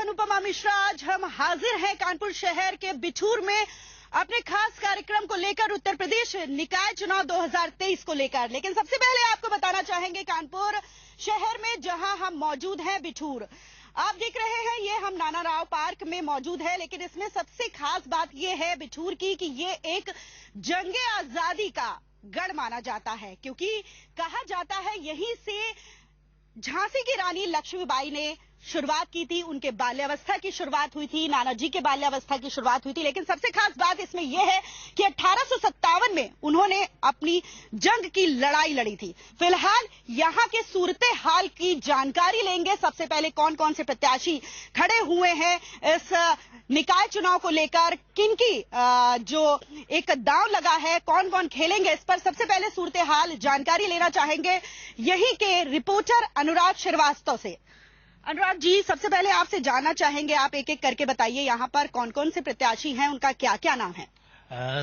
अनुपमा मिश्रा। आज हम हाजिर हैं कानपुर शहर के बिठूर में अपने खास कार्यक्रम को लेकर, उत्तर प्रदेश निकाय चुनाव 2023 को लेकर। लेकिन सबसे पहले आपको बताना चाहेंगे कानपुर शहर में जहां हम मौजूद हैं, बिठूर आप देख रहे हैं, ये हम नाना राव पार्क में मौजूद है। लेकिन इसमें सबसे खास बात ये है बिठूर की कि ये एक जंगे आजादी का गढ़ माना जाता है, क्योंकि कहा जाता है यहीं से झांसी की रानी लक्ष्मीबाई ने शुरुआत की थी। उनके बाल्यावस्था की शुरुआत हुई थी, नाना जी के बाल्यावस्था की शुरुआत हुई थी। लेकिन सबसे खास बात इसमें यह है कि 1857 में उन्होंने अपनी जंग की लड़ाई लड़ी थी। फिलहाल यहां के सूरते हाल की जानकारी लेंगे। सबसे पहले कौन कौन से प्रत्याशी खड़े हुए हैं इस निकाय चुनाव को लेकर, किनकी जो एक दांव लगा है, कौन कौन खेलेंगे, इस पर सबसे पहले सूरते हाल जानकारी लेना चाहेंगे यहीं के रिपोर्टर अनुराग श्रीवास्तव से। अनुराग जी, सबसे पहले आपसे जानना चाहेंगे, आप एक एक करके बताइए यहाँ पर कौन कौन से प्रत्याशी हैं, उनका क्या क्या नाम है।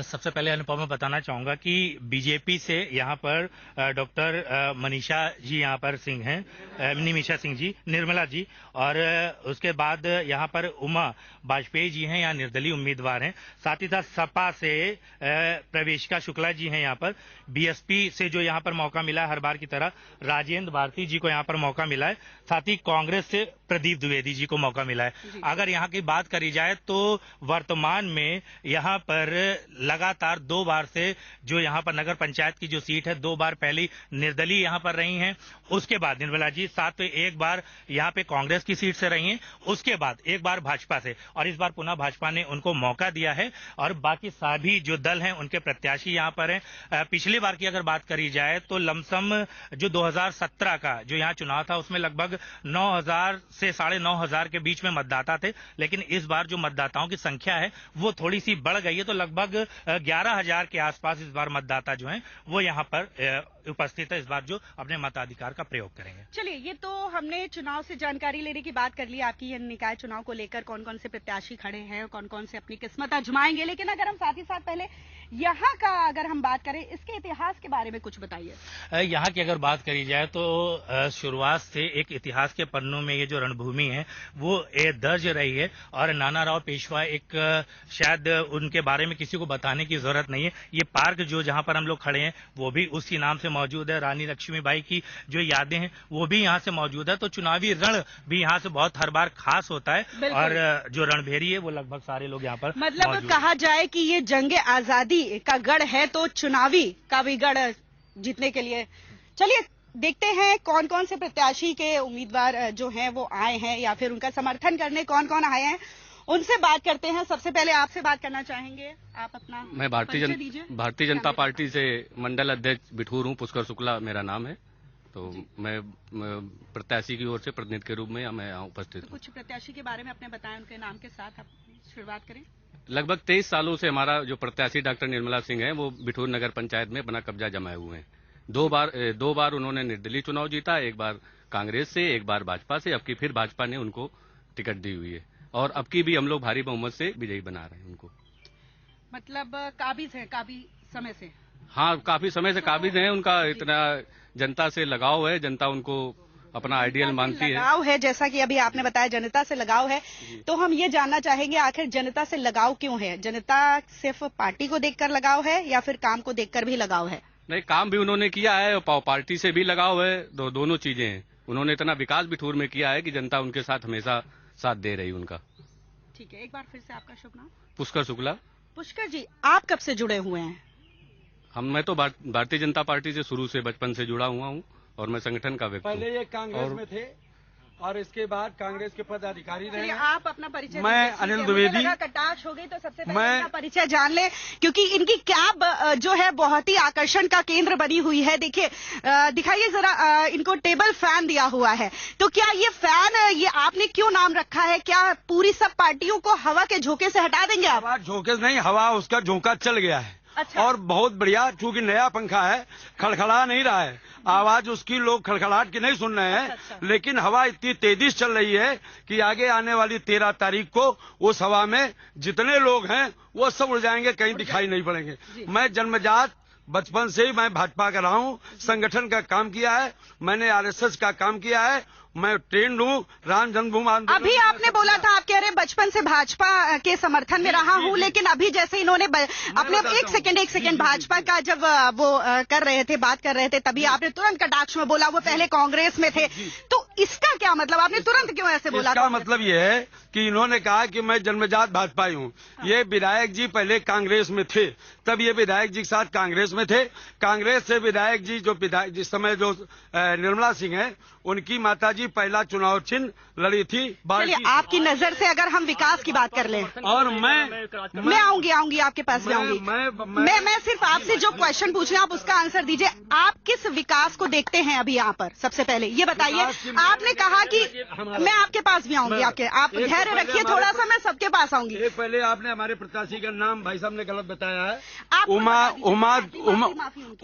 सबसे पहले अनुपम मैं बताना चाहूंगा कि बीजेपी से यहाँ पर डॉक्टर मनीषा जी यहाँ पर सिंह हैं, निमिषा सिंह जी, निर्मला जी, और उसके बाद यहाँ पर उमा वाजपेयी जी हैं, यहाँ निर्दलीय उम्मीदवार हैं। साथ ही साथ सपा से प्रवेशिका शुक्ला जी हैं यहाँ पर। बीएसपी से जो यहाँ पर मौका मिला है हर बार की तरह, राजेंद्र भारती जी को यहाँ पर मौका मिला है। साथ ही कांग्रेस से प्रदीप द्विवेदी जी को मौका मिला है। अगर यहाँ की बात करी जाए तो वर्तमान में यहाँ पर लगातार 2 बार से जो यहाँ पर नगर पंचायत की जो सीट है, 2 बार पहली निर्दलीय यहाँ पर रही हैं, उसके बाद निर्मला जी, साथ में एक बार यहाँ पे कांग्रेस की सीट से रही हैं, उसके बाद एक बार भाजपा से, और इस बार पुनः भाजपा ने उनको मौका दिया है। और बाकी सभी जो दल हैं उनके प्रत्याशी यहाँ पर हैं। पिछली बार की अगर बात करी जाए तो लमसम जो 2017 का जो यहाँ चुनाव था उसमें लगभग 9,000 से 9,500 के बीच में मतदाता थे। लेकिन इस बार जो मतदाताओं की संख्या है वो थोड़ी सी बढ़ गई है, तो लगभग 11,000 के आसपास इस बार मतदाता जो हैं वो यहाँ पर उपस्थित है, इस बार जो अपने मताधिकार का प्रयोग करेंगे। चलिए, ये तो हमने चुनाव से जानकारी लेने की बात कर ली आपकी, ये निकाय चुनाव को लेकर कौन कौन से प्रत्याशी खड़े हैं, कौन कौन से अपनी किस्मत आजमाएंगे। लेकिन अगर हम साथ ही साथ पहले यहाँ का अगर हम बात करें, इसके इतिहास के बारे में कुछ बताइए। यहाँ की अगर बात करी जाए तो शुरुआत से एक इतिहास के पन्नों में ये जो रणभूमि है वो दर्ज रही है। और नाना राव पेशवा एक शायद उनके बारे में किसी को बताने की जरूरत नहीं है। ये पार्क जो जहाँ पर हम लोग खड़े हैं वो भी उसी नाम से मौजूद है। रानी लक्ष्मीबाई की जो यादें हैं वो भी यहाँ से मौजूद है। तो चुनावी रण भी यहाँ से बहुत हर बार खास होता है। और जो रणभेरी है वो लगभग सारे लोग यहाँ पर मतलब कहा जाए कि ये जंगे आजादी का गढ़ है, तो चुनावी का भी गढ़ जीतने के लिए। चलिए देखते हैं कौन कौन से प्रत्याशी के उम्मीदवार जो हैं वो आए हैं, या फिर उनका समर्थन करने कौन कौन आए हैं, उनसे बात करते हैं। सबसे पहले आपसे बात करना चाहेंगे, आप अपना मैं भारतीय जनता पार्टी से मंडल अध्यक्ष बिठूर हूँ। पुष्कर शुक्ला मेरा नाम है। तो मैं प्रत्याशी की ओर से प्रतिनिधि के रूप में मैं यहाँ उपस्थित हूँ। कुछ प्रत्याशी के बारे में अपने बताएं, उनके नाम के साथ आप शुरुआत करें। लगभग 23 सालों से हमारा जो प्रत्याशी डॉक्टर निर्मला सिंह है वो बिठूर नगर पंचायत में अपना कब्जा जमाए हुए हैं। 2 बार उन्होंने निर्दलीय चुनाव जीता, एक बार कांग्रेस से, एक बार भाजपा से। अब की फिर भाजपा ने उनको टिकट दी हुई है और अब की भी हम लोग भारी बहुमत से विजयी बना रहे हैं उनको। मतलब काबिज है, काफी समय से। हाँ, काफी समय से काबिज है। उनका इतना जनता से लगाव है, जनता उनको अपना आइडियल मानती है। लगाव है, जैसा कि अभी आपने बताया जनता से लगाव है, तो हम ये जानना चाहेंगे आखिर जनता से लगाव क्यों है? जनता सिर्फ पार्टी को देखकर लगाव है या फिर काम को देखकर भी लगाव है? नहीं, काम भी उन्होंने किया है और पार्टी से भी लगाव है। दोनों चीजें हैं। उन्होंने इतना विकास बिठूर में किया है कि जनता उनके साथ हमेशा साथ दे रही उनका। ठीक है, एक बार फिर से आपका शुभ नाम? पुष्कर शुक्ला। पुष्कर जी, आप कब से जुड़े हुए हैं? मैं तो भारतीय जनता पार्टी से शुरू से बचपन से जुड़ा हुआ हूँ और मैं संगठन का व्यक्ति हूँ। पहले ये कांग्रेस में थे और इसके बाद कांग्रेस के पदाधिकारी रहे। आप अपना परिचय? मैं अनिल द्विवेदी। कटाक्ष हो गई तो सबसे पहले अपना परिचय जान ले, क्योंकि इनकी कैब जो है बहुत ही आकर्षण का केंद्र बनी हुई है। देखिए, दिखाइए जरा, इनको टेबल फैन दिया हुआ है। तो क्या ये फैन, ये आपने क्यों नाम रखा है? क्या पूरी सब पार्टियों को हवा के झोंके से हटा देंगे आप? हवा झोंके नहीं, हवा उसका झोंका चल गया है। अच्छा। और बहुत बढ़िया, चूंकि नया पंखा है, खड़खड़ा नहीं रहा है। आवाज उसकी लोग खड़खड़ाहट की नहीं सुन रहे हैं। अच्छा। लेकिन हवा इतनी तेजी से चल रही है कि आगे आने वाली 13 तारीख को उस हवा में जितने लोग हैं वो सब उड़ जाएंगे, कहीं दिखाई नहीं पड़ेंगे। मैं जन्मजात बचपन से ही मैं भाजपा का रहा हूँ, संगठन का काम किया है, मैंने आरएसएस का काम किया है मैं ट्रेंड हूँ राम जन्मभूमि आंदोलन। अभी आपने बोला था, आप कह रहे हैं बचपन से भाजपा के समर्थन में रहा हूं, लेकिन अभी जैसे इन्होंने अपने एक सेकंड भाजपा का जब वो कर रहे थे, बात कर रहे थे, तभी आपने तुरंत कटाक्ष में बोला वो पहले कांग्रेस में थे। तो इसका क्या मतलब, आपने तुरंत क्यों ऐसे बोला? इसका मतलब ये है कि इन्होंने कहा कि मैं जन्मजात भाजपाई हूँ। ये विधायक जी पहले कांग्रेस में थे, तब ये विधायक जी के साथ कांग्रेस में थे। कांग्रेस से विधायक जी जो विधायक जिस समय जो निर्मला सिंह है, उनकी माताजी पहला चुनाव चिन्ह लड़ी थी। चलिए, आपकी नजर से अगर हम विकास की बात कर लें, और मैं आऊंगी आपके पास भी आऊंगी। मैं सिर्फ आपसे जो क्वेश्चन पूछ रही हूँ आप उसका आंसर दीजिए। आप किस विकास को देखते हैं अभी यहाँ पर? सबसे पहले ये बताइए। आपने कहा कि मैं आपके पास भी आऊंगी, आप धैर्य रखिए थोड़ा सा, मैं सबके पास आऊंगी। एक पहले आपने हमारे प्रत्याशी का नाम भाई साहब ने गलत बताया है।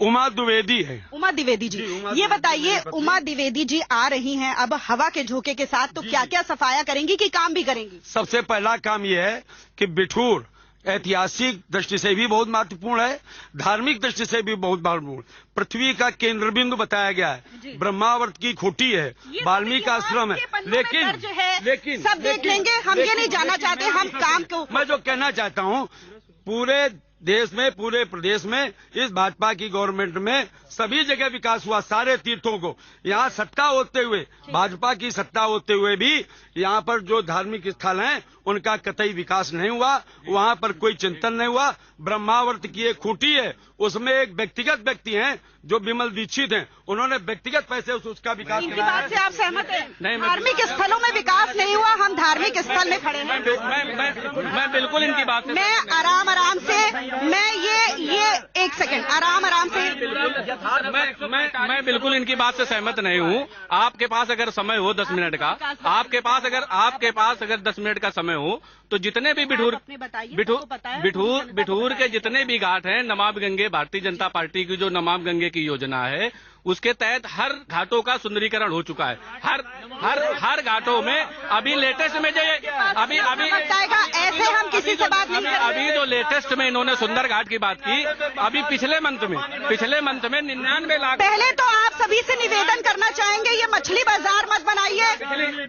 उमा द्विवेदी है। उमा द्विवेदी जी, ये बताइए, उमा द्विवेदी जी आ रही हैं अब हवा के झोंके के साथ, तो क्या क्या सफाया करेंगी कि काम भी करेंगी? सबसे पहला काम यह है कि बिठूर ऐतिहासिक दृष्टि से भी बहुत महत्वपूर्ण है, धार्मिक दृष्टि से भी बहुत महत्वपूर्ण, पृथ्वी का केंद्र बिंदु बताया गया है, ब्रह्मावर्त की खूंटी है, वाल्मीकि आश्रम है। लेकिन सब देख लेंगे, हम ये नहीं जानना चाहते, हम काम को। मैं जो कहना चाहता हूँ, पूरे देश में, पूरे प्रदेश में इस भाजपा की गवर्नमेंट में सभी जगह विकास हुआ, सारे तीर्थों को। यहाँ सत्ता होते हुए, भाजपा की सत्ता होते हुए भी यहाँ पर जो धार्मिक स्थल हैं उनका कतई विकास नहीं हुआ, वहाँ पर कोई चिंतन नहीं हुआ। ब्रह्मावर्त की एक खूंटी है, उसमें एक व्यक्तिगत व्यक्ति हैं जो विमल दीक्षित हैं, उन्होंने व्यक्तिगत पैसे उसका विकास किया। बात से आप सहमत हैं? धार्मिक स्थलों में विकास नहीं हुआ, हम धार्मिक स्थल में खड़े हैं। मैं बिल्कुल इनकी बात से, मैं आराम से, मैं ये एक सेकंड आराम से, मैं बिल्कुल इनकी बात से सहमत नहीं हूँ। आपके पास अगर समय हो 10 मिनट का, आपके पास अगर 10 मिनट का समय हो, तो जितने भी बिठूर के जितने भी घाट हैं, नमामि गंगे, भारतीय जनता पार्टी की जो नमामि गंगे की योजना है, उसके तहत हर घाटों का सुंदरीकरण हो चुका है। हर घाटों में अभी लेटेस्ट में जो अभी ऐसे हम किसी से बात नहीं करेंगे। अभी जो लेटेस्ट में इन्होंने सुंदर घाट की बात की, अभी पिछले मंथ में 99 लाख। पहले तो आप सभी से निवेदन करना चाहेंगे, ये मछली बाजार मत बनाइए।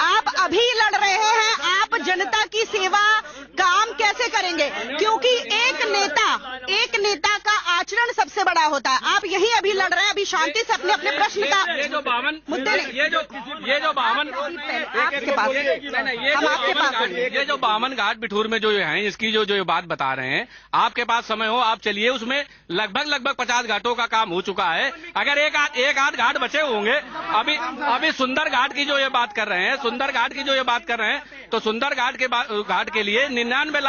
आप अभी लड़ रहे हैं, आप जनता की सेवा काम कैसे करेंगे? क्योंकि एक नेता का आचरण सबसे बड़ा होता है। आप यही अभी लड़ रहे हैं, अभी शांति से अपने प्रश्न का ये जो 52 घाट बिठूर में जो हैं, इसकी जो बात बता रहे हैं, आपके पास समय हो आप चलिए, उसमें लगभग 50 घाटों का काम हो चुका है। अगर एक आध घाट बचे होंगे, अभी सुंदर घाट की जो ये बात कर रहे हैं, तो सुंदर घाट के लिए 99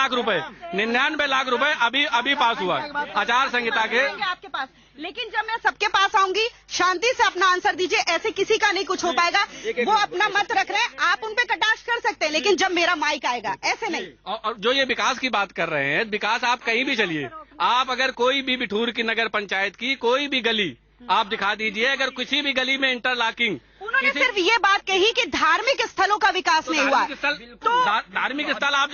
लाख रुपए अभी पास हुआ आचार संहिता के आपके पास। लेकिन जब मैं सबके पास आऊंगी, शांति से अपना आंसर दीजिए, ऐसे किसी का नहीं कुछ हो पाएगा। वो अपना मत रख रहे हैं, आप उन पे कटाक्ष कर सकते हैं, लेकिन जब मेरा माइक आएगा ऐसे नहीं। और जो ये विकास की बात कर रहे हैं, विकास आप कहीं भी चलिए, आप अगर कोई भी बिठूर की नगर पंचायत की कोई भी गली आप दिखा दीजिए, अगर किसी भी गली में इंटरलॉकिंग, उन्होंने सिर्फ ये बात कही कि धार्मिक स्थलों का विकास नहीं हुआ। तो धार्मिक स्थल आप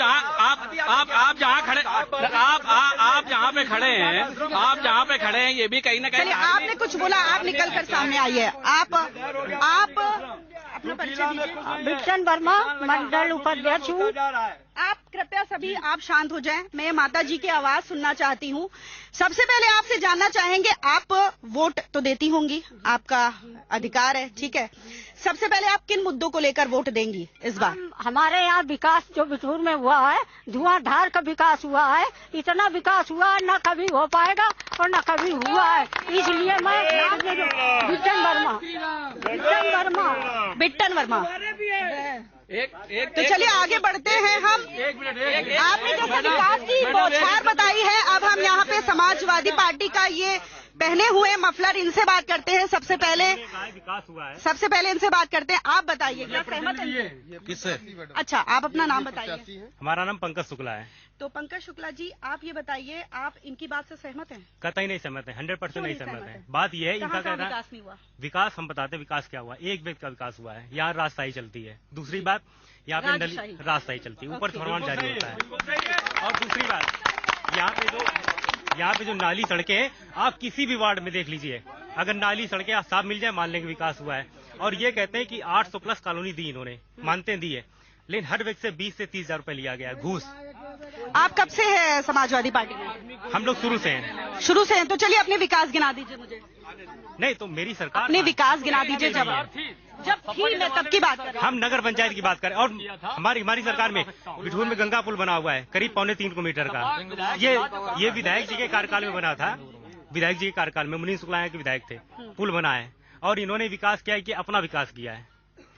जहाँ पे खड़े हैं, ये भी कहीं ना कहीं। चलिए, आपने कुछ बोला, आप निकल कर सामने आइए। आप अपना परिचय दीजिए। बिट्टन वर्मा, मंडल उपाध्यक्ष हूँ। आप कृपया सभी आप शांत हो जाएं, मैं माता जी की आवाज सुनना चाहती हूँ। सबसे पहले आपसे जानना चाहेंगे, आप वोट तो देती होंगी, आपका अधिकार है, ठीक है। सबसे पहले आप किन मुद्दों को लेकर वोट देंगी इस बार? हमारे यहाँ विकास जो बिठूर में हुआ है, धुआंधार का विकास हुआ है। इतना विकास हुआ न कभी हो पाएगा और न कभी हुआ है, इसलिए मैं बिट्टन वर्मा। तो चलिए आगे बढ़ते हैं हम। आपने जैसे विकास की बौछार बताई है, अब हम यहाँ पे समाजवादी पार्टी का ये पहने हुए मफलर, इनसे बात करते हैं। सबसे पहले इनसे बात करते हैं। आप बताइए, क्या सहमत हैं? किससे? अच्छा, आप अपना नाम बताइए। हमारा नाम पंकज शुक्ला है। तो पंकज शुक्ला जी, आप ये बताइए, आप इनकी बात से सहमत हैं? कतई नहीं सहमत है, 100% नहीं सहमत है। बात यह है, इनका कहना विकास नहीं हुआ। विकास हम बताते विकास क्या हुआ, एक व्यक्ति का विकास हुआ है, यहाँ राजशाही चलती है। दूसरी बात, यहाँ पे राजशाही चलती है, ऊपर फरमान जारी होता है। और दूसरी बात, यहाँ पे जो नाली सड़कें, आप किसी भी वार्ड में देख लीजिए, अगर नाली सड़कें साफ मिल जाए, मान लेंगे विकास हुआ है। और ये कहते हैं कि 800 प्लस कॉलोनी दी इन्होंने, मानते दी है, लेकिन हर व्यक्ति से 20 से 30 हजार रुपए लिया गया घूस। आप कब से है समाजवादी पार्टी में? हम लोग शुरू से हैं। शुरू से हैं, तो चलिए अपने विकास गिना दीजिए मुझे। नहीं तो मेरी सरकार अपने विकास गिना दीजिए। जब थी मैं तब की बात कर रही हूं। हम नगर पंचायत की बात करें, और हमारी सरकार में बिठूर में गंगा पुल बना हुआ है करीब 3.25 किलोमीटर का। ये विधायक जी के कार्यकाल में बना था, विधायक जी के कार्यकाल में मुनीष शुक्ला के विधायक थे, पुल बना है। और इन्होंने विकास किया है कि अपना विकास किया है,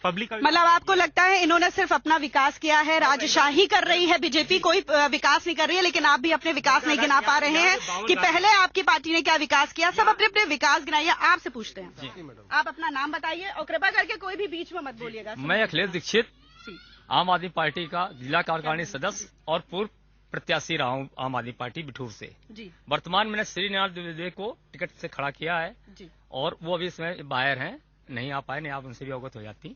पब्लिक का। मतलब आपको लगता है इन्होंने सिर्फ अपना विकास किया है, राजशाही कर रही है बीजेपी, कोई विकास नहीं कर रही है। लेकिन आप भी अपने विकास नहीं गिना पा रहे हैं कि पहले आपकी पार्टी ने क्या विकास किया। सब अपने अपने विकास गिनाइए। आपसे पूछते हैं, आप अपना नाम बताइए और कृपा करके कोई भी बीच में मत बोलिएगा। मैं अखिलेश दीक्षित, आम आदमी पार्टी का जिला कार्यकारिणी सदस्य और पूर्व प्रत्याशी रहा हूँ आम आदमी पार्टी बिठूर से। वर्तमान मैंने श्री नारायण द्विवेदी को टिकट से खड़ा किया है और वो अभी इसमें बाहर हैं, नहीं आ पाए, नहीं आप उनसे भी अवगत हो जाती।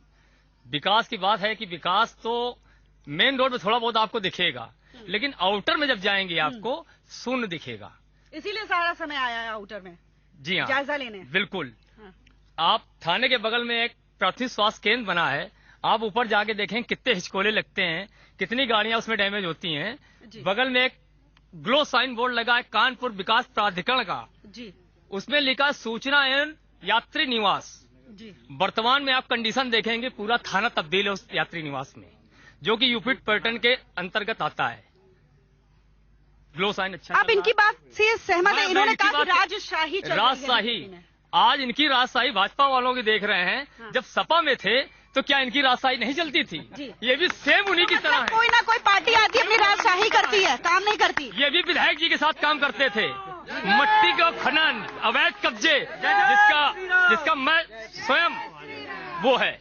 विकास की बात है कि विकास तो मेन रोड में थोड़ा बहुत आपको दिखेगा, लेकिन आउटर में जब जाएंगे आपको शून्य दिखेगा। इसीलिए सारा समय आया है आउटर में। जी हाँ, जायजा लेने। बिल्कुल। आप थाने के बगल में एक प्राथमिक स्वास्थ्य केंद्र बना है, आप ऊपर जाके देखें कितने हिचकोले लगते हैं, कितनी गाड़ियां उसमें डैमेज होती हैं। बगल में एक ग्लो साइन बोर्ड लगा है कानपुर विकास प्राधिकरण का, उसमें लिखा सूचना एवं यात्री निवास। वर्तमान में आप कंडीशन देखेंगे पूरा थाना तब्दील है उस यात्री निवास में, जो कि यूपी पैटर्न के अंतर्गत आता है। ग्लो साइन अच्छा। आप इनकी बात से सहमत हैं? इन्होंने कहा कि राजशाही चल रही है। राजशाही, आज इनकी राजशाही भाजपा वालों की देख रहे हैं। जब सपा में थे तो क्या इनकी राजशाही नहीं चलती थी? ये भी सेम उन्हीं की तरह है। कोई ना कोई पार्टी आती है अपनी राजशाही करती है, काम नहीं करती। ये भी विधायक जी के साथ काम करते थे। मट्टी का खनन, अवैध कब्जे, जिसका मैं स्वयं वो है।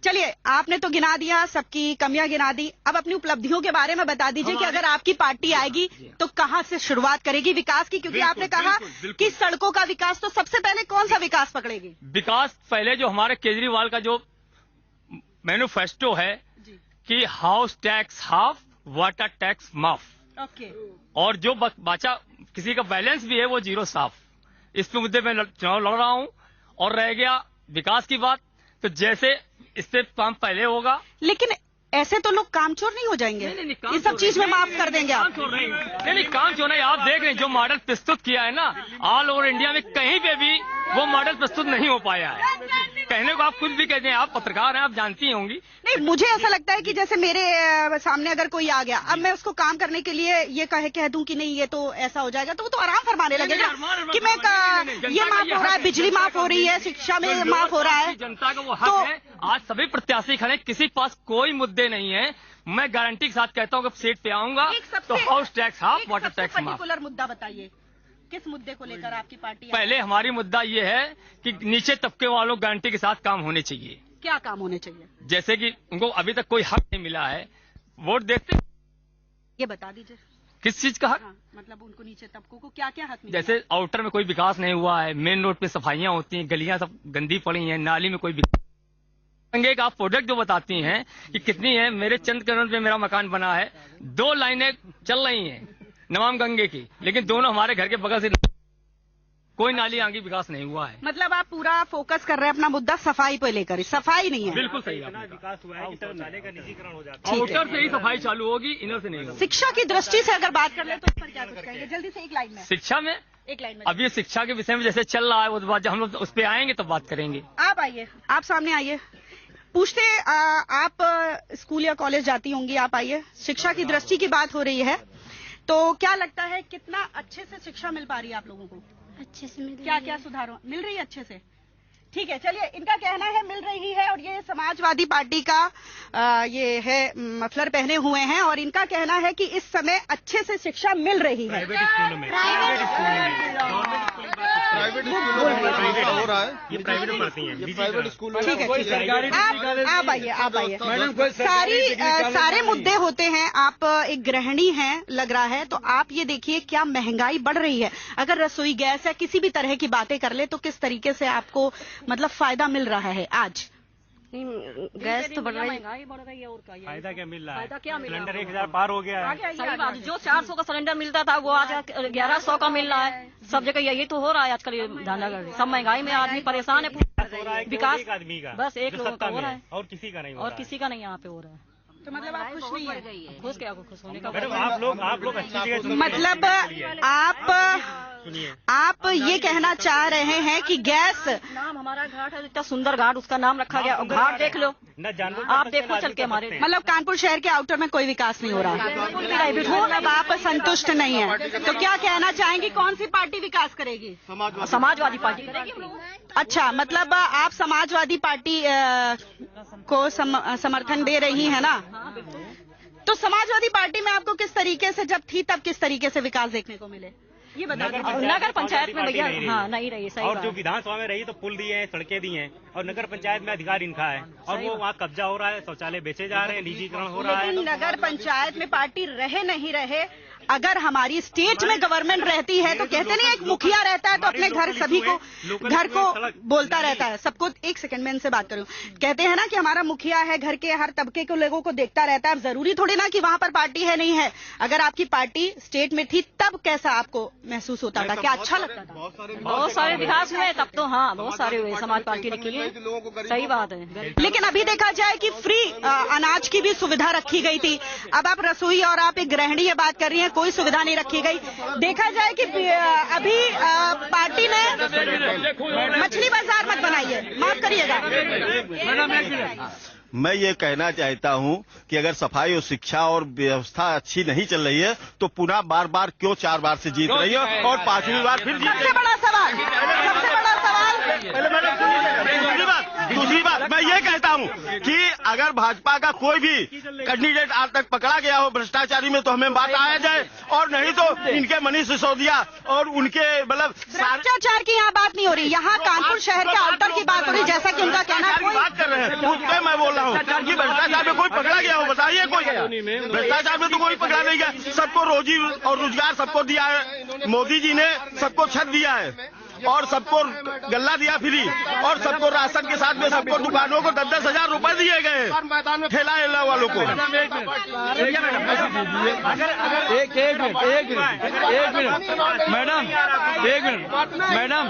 चलिए, आपने तो गिना दिया, सबकी कमियां गिना दी। अब अपनी उपलब्धियों के बारे में बता दीजिए कि अगर आपकी पार्टी आएगी तो कहां से शुरुआत करेगी विकास की? क्योंकि आपने कहा कि सड़कों का विकास, तो सबसे पहले कौन सा विकास पकड़ेगी? विकास पहले जो हमारे केजरीवाल का जो मैनिफेस्टो है कि house tax half, water tax माफ, और जो बचा किसी का बैलेंस भी है वो जीरो साफ। इस पे मुद्दे में चुनाव लड़ रहा हूं। और रह गया विकास की बात, तो जैसे इससे काम पहले होगा। लेकिन ऐसे तो लोग कामचोर नहीं हो जाएंगे? इस सब चीज में माफ कर देंगे आप? नहीं, काम चोर नहीं। आप देख रहे हैं जो मॉडल प्रस्तुत किया है ना, ऑल ओवर इंडिया में कहीं पे भी वो मॉडल प्रस्तुत नहीं हो पाया है। कहने को आप कुछ भी कहते हैं, आप पत्रकार हैं, आप जानती होंगी। नहीं, मुझे ऐसा लगता है कि जैसे मेरे सामने अगर कोई आ गया, अब मैं उसको काम करने के लिए ये कह दूं कि नहीं ये तो ऐसा हो जाएगा, तो वो तो आराम फरमाने लगेगा कि मैं ये माफ हो रहा है, बिजली माफ हो रही है, शिक्षा में माफ हो रहा है। जनता का वो हक है। आज सभी प्रत्याशी खड़े, किसी के पास कोई मुद्दे नहीं है। मैं गारंटी के साथ कहता हूँ कि सीट पे आऊंगा तो house tax half, water tax माफ। पर्टिकुलर मुद्दा बताइए, किस मुद्दे को लेकर आपकी पार्टी? पहले हमारी मुद्दा ये है कि नीचे तबके वालों गारंटी के साथ काम होने चाहिए। क्या काम होने चाहिए? जैसे कि उनको अभी तक कोई हक नहीं मिला है, वोट देते। ये बता दीजिए किस चीज का हक? मतलब उनको नीचे तबकों को क्या क्या हक मिला? जैसे आउटर में कोई विकास नहीं हुआ है, मेन रोड पे सफाइयां होती हैं, गलियां सब गंदी पड़ी हैं, नाली में कोई विकास। एक आप प्रोडक्ट जो बताती हैं कि कितनी है, मेरे चंद करोड़ पे मेरा मकान बना है, 2 लाइनें चल रही हैं नमाम गंगे की, लेकिन दोनों हमारे घर के बगल से कोई नाली आगे विकास नहीं हुआ है। मतलब आप पूरा फोकस कर रहे हैं अपना मुद्दा सफाई पे लेकर? सफाई नहीं है। बिल्कुल सही। विकास हुआ है कि नाले का निजीकरण हो जाता है। आउटर से ही सफाई चालू होगी, इनर से नहीं होगी। शिक्षा की दृष्टि से अगर बात कर ले तो इस पर क्या कुछ कहेंगे? जल्दी से एक लाइन में। शिक्षा में, एक लाइन में। अभी शिक्षा के विषय में जैसे चल रहा है वो बात, हम लोग उस पर आएंगे तो बात करेंगे। आप आइए, आप सामने आइए। पूछते आप स्कूल या कॉलेज जाती होंगी, आप आइए। शिक्षा की दृष्टि की बात हो रही है, तो क्या लगता है कितना अच्छे से शिक्षा मिल पा रही है आप लोगों को? अच्छे से मिल क्या क्या सुधार मिल रही है अच्छे से? ठीक है, चलिए, इनका कहना है मिल रही है, और ये समाजवादी पार्टी का ये है मफलर पहने हुए हैं, और इनका कहना है कि इस समय अच्छे से शिक्षा मिल रही है। प्राइवेट स्कूलों में हो रहा है, ये प्राइवेट में पढ़ती हैं, प्राइवेट स्कूल। ठीक है, आप आइए, आप आइए। सारे मुद्दे होते हैं। आप एक गृहिणी हैं लग रहा है, तो आप ये देखिए क्या महंगाई बढ़ रही है। अगर रसोई गैस या किसी भी तरह की बातें कर ले तो किस तरीके से आपको मतलब फायदा मिल रहा है आज? गैस तो बढ़ रही है, महंगाई बढ़ रही है, और क्या फायदा क्या मिल रहा है? फायदा क्या मिल रहा है? सिलेंडर 1000 पार हो गया है। सही बात, जो 400 का सिलेंडर मिलता था वो आज 1100 का मिल रहा है। सब जगह यही तो हो रहा है आजकल, ये धंधा सब महंगाई में आदमी परेशान है। हो रहा है केवल विकास एक आदमी का, बस एक जो लोगों का सत्ता हो में रहा है, है और किसी का नहीं हो और रहा है। किसी का नहीं यहाँ पे हो रहा है। तो मतलब आप खुश नहीं है? खुश क्या खुश होने का मैडम आप लोग अच्छी जगह चुनिए। मतलब सुनिए, आप ये कहना चाह रहे हैं कि गैस नाम हमारा घाट है, इतना सुंदर घाट, उसका नाम रखा गया। घाट देख लो, न जानवर आप देखो चल के हमारे। मतलब कानपुर शहर के आउटर में कोई विकास नहीं हो रहा है, बिल्कुल भी नहीं, बिल्कुल मतलब आप संतुष्ट नहीं है, तो क्या कहना चाहेंगी कौन सी पार्टी विकास करेगी? समाजवादी पार्टी करेगी हम लोग। अच्छा, मतलब आप समाजवादी पार्टी को समर्थन दे रही है ना? तो समाजवादी पार्टी में आपको किस तरीके से जब थी तब किस तरीके से विकास देखने को मिले, ये बता दीजिए। नगर पंचायत में भैया हाँ नहीं रही, सही और बात जो है। विधानसभा में रही तो पुल दिए हैं, सड़कें दी हैं, और नगर पंचायत में अधिकार इनका है, और वो वहाँ कब्जा हो रहा है, शौचालय बेचे जा रहे हैं, निजीकरण हो रहा है। लेकिन नगर पंचायत में पार्टी रहे नहीं रहे, अगर हमारी स्टेट में गवर्नमेंट रहती है तो कहते नहीं एक मुखिया रहता है तो अपने घर सभी को घर को बोलता रहता है सबको। एक सेकंड में इनसे बात करूं, कहते हैं ना कि हमारा मुखिया है, घर के हर तबके के लोगों को देखता रहता है। अब जरूरी थोड़ी ना कि वहां पर पार्टी है नहीं है। अगर आपकी पार्टी स्टेट में थी तब कैसा आपको महसूस होता था, क्या अच्छा लगता था? बहुत सारे विकास हुए तब तो, हाँ बहुत सारे हुए समाज पार्टी ने किए, सही बात है। लेकिन अभी देखा जाए कि फ्री अनाज की भी सुविधा रखी गई थी। अब आप रसोई और आप एक गृहिणी ये बात कर रही हैं, कोई सुविधा नहीं रखी गई। देखा जाए कि अभी पार्टी ने मछली बाजार मत बनाइए, माफ करिएगा। मैं ये कहना चाहता हूं कि अगर सफाई और शिक्षा और व्यवस्था अच्छी नहीं चल रही है तो पुनः बार बार क्यों 4 बार से जीत रही है और 5वीं बार फिर जीत। सबसे बड़ा सवाल दूसरी बात मैं ये कहता हूं कि अगर भाजपा का कोई भी कैंडिडेट आज तक पकड़ा गया हो भ्रष्टाचारी में तो हमें बात आया जाए, और नहीं तो इनके मनीष सिसोदिया और उनके मतलब भ्रष्टाचार की यहाँ बात नहीं हो रही, यहाँ कानपुर शहर के आउटर की बात हो रही, जैसा कि उनका कहना है। बात कर रहे हैं उस पर मैं बोल रहा हूँ कि भ्रष्टाचार में कोई पकड़ा गया हो, बताइए कोई भ्रष्टाचार में तो कोई पकड़ा नहीं गया। सबको रोजी और रोजगार सबको दिया है, मोदी जी ने सबको छत दिया है और सबको गल्ला दिया फ्री, और सबको राशन के साथ में सबको दुकानों को 10-10 हजार रुपए दिए गए ठेला एला वालों को। एक मिनट मैडम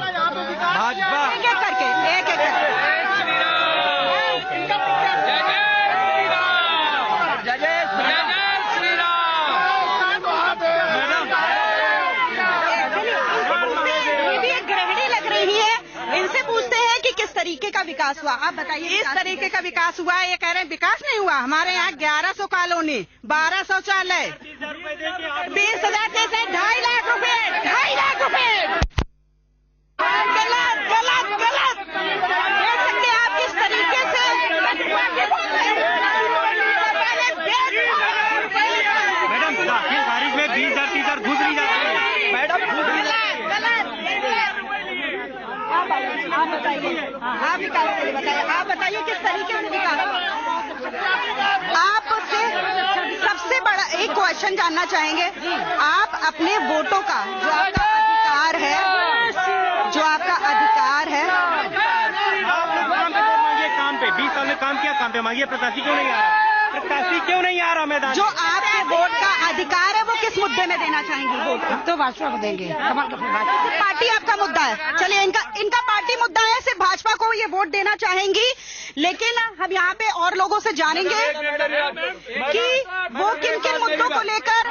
भाजपा एक एक करके इनसे पूछते हैं कि किस तरीके का विकास हुआ, आप बताइए। इस तरीके का विकास हुआ है, ये कह रहे हैं विकास नहीं हुआ। हमारे यहाँ 1100 कॉलोनी, 12 शौचालय, 20,000 जैसे 2.5 लाख रुपए, 2.5 लाख रुपए। गलत गलत गलत। देख सकते हैं आप किस तरीके से मैडम दाखिल खारिज में 20,000 टीचर घुस नहीं जाते हैं मैडम, आप बताइए, आप विकास के लिए बताइए, आप बताइए किस तरीके से विकास। आपसे सबसे बड़ा एक क्वेश्चन जानना चाहेंगे, आप अपने वोटों का जो आपका अधिकार है, काम पे 20 साल में काम किया, काम पे मांगिए, प्रत्याशी क्यों नहीं आ रहा? प्रत्याशी क्यों नहीं आ रहा मैदान? जो आपके वोट का अधिकार है वो किस मुद्दे में देना चाहेंगी वोट? तो भाजपा को देंगे। पार्टी आपका मुद्दा है, चलिए इनका पार्टी मुद्दा है, सिर्फ भाजपा को ये वोट देना चाहेंगी। लेकिन हम यहाँ पे और लोगों से जानेंगे कि वो किन किन मुद्दों को लेकर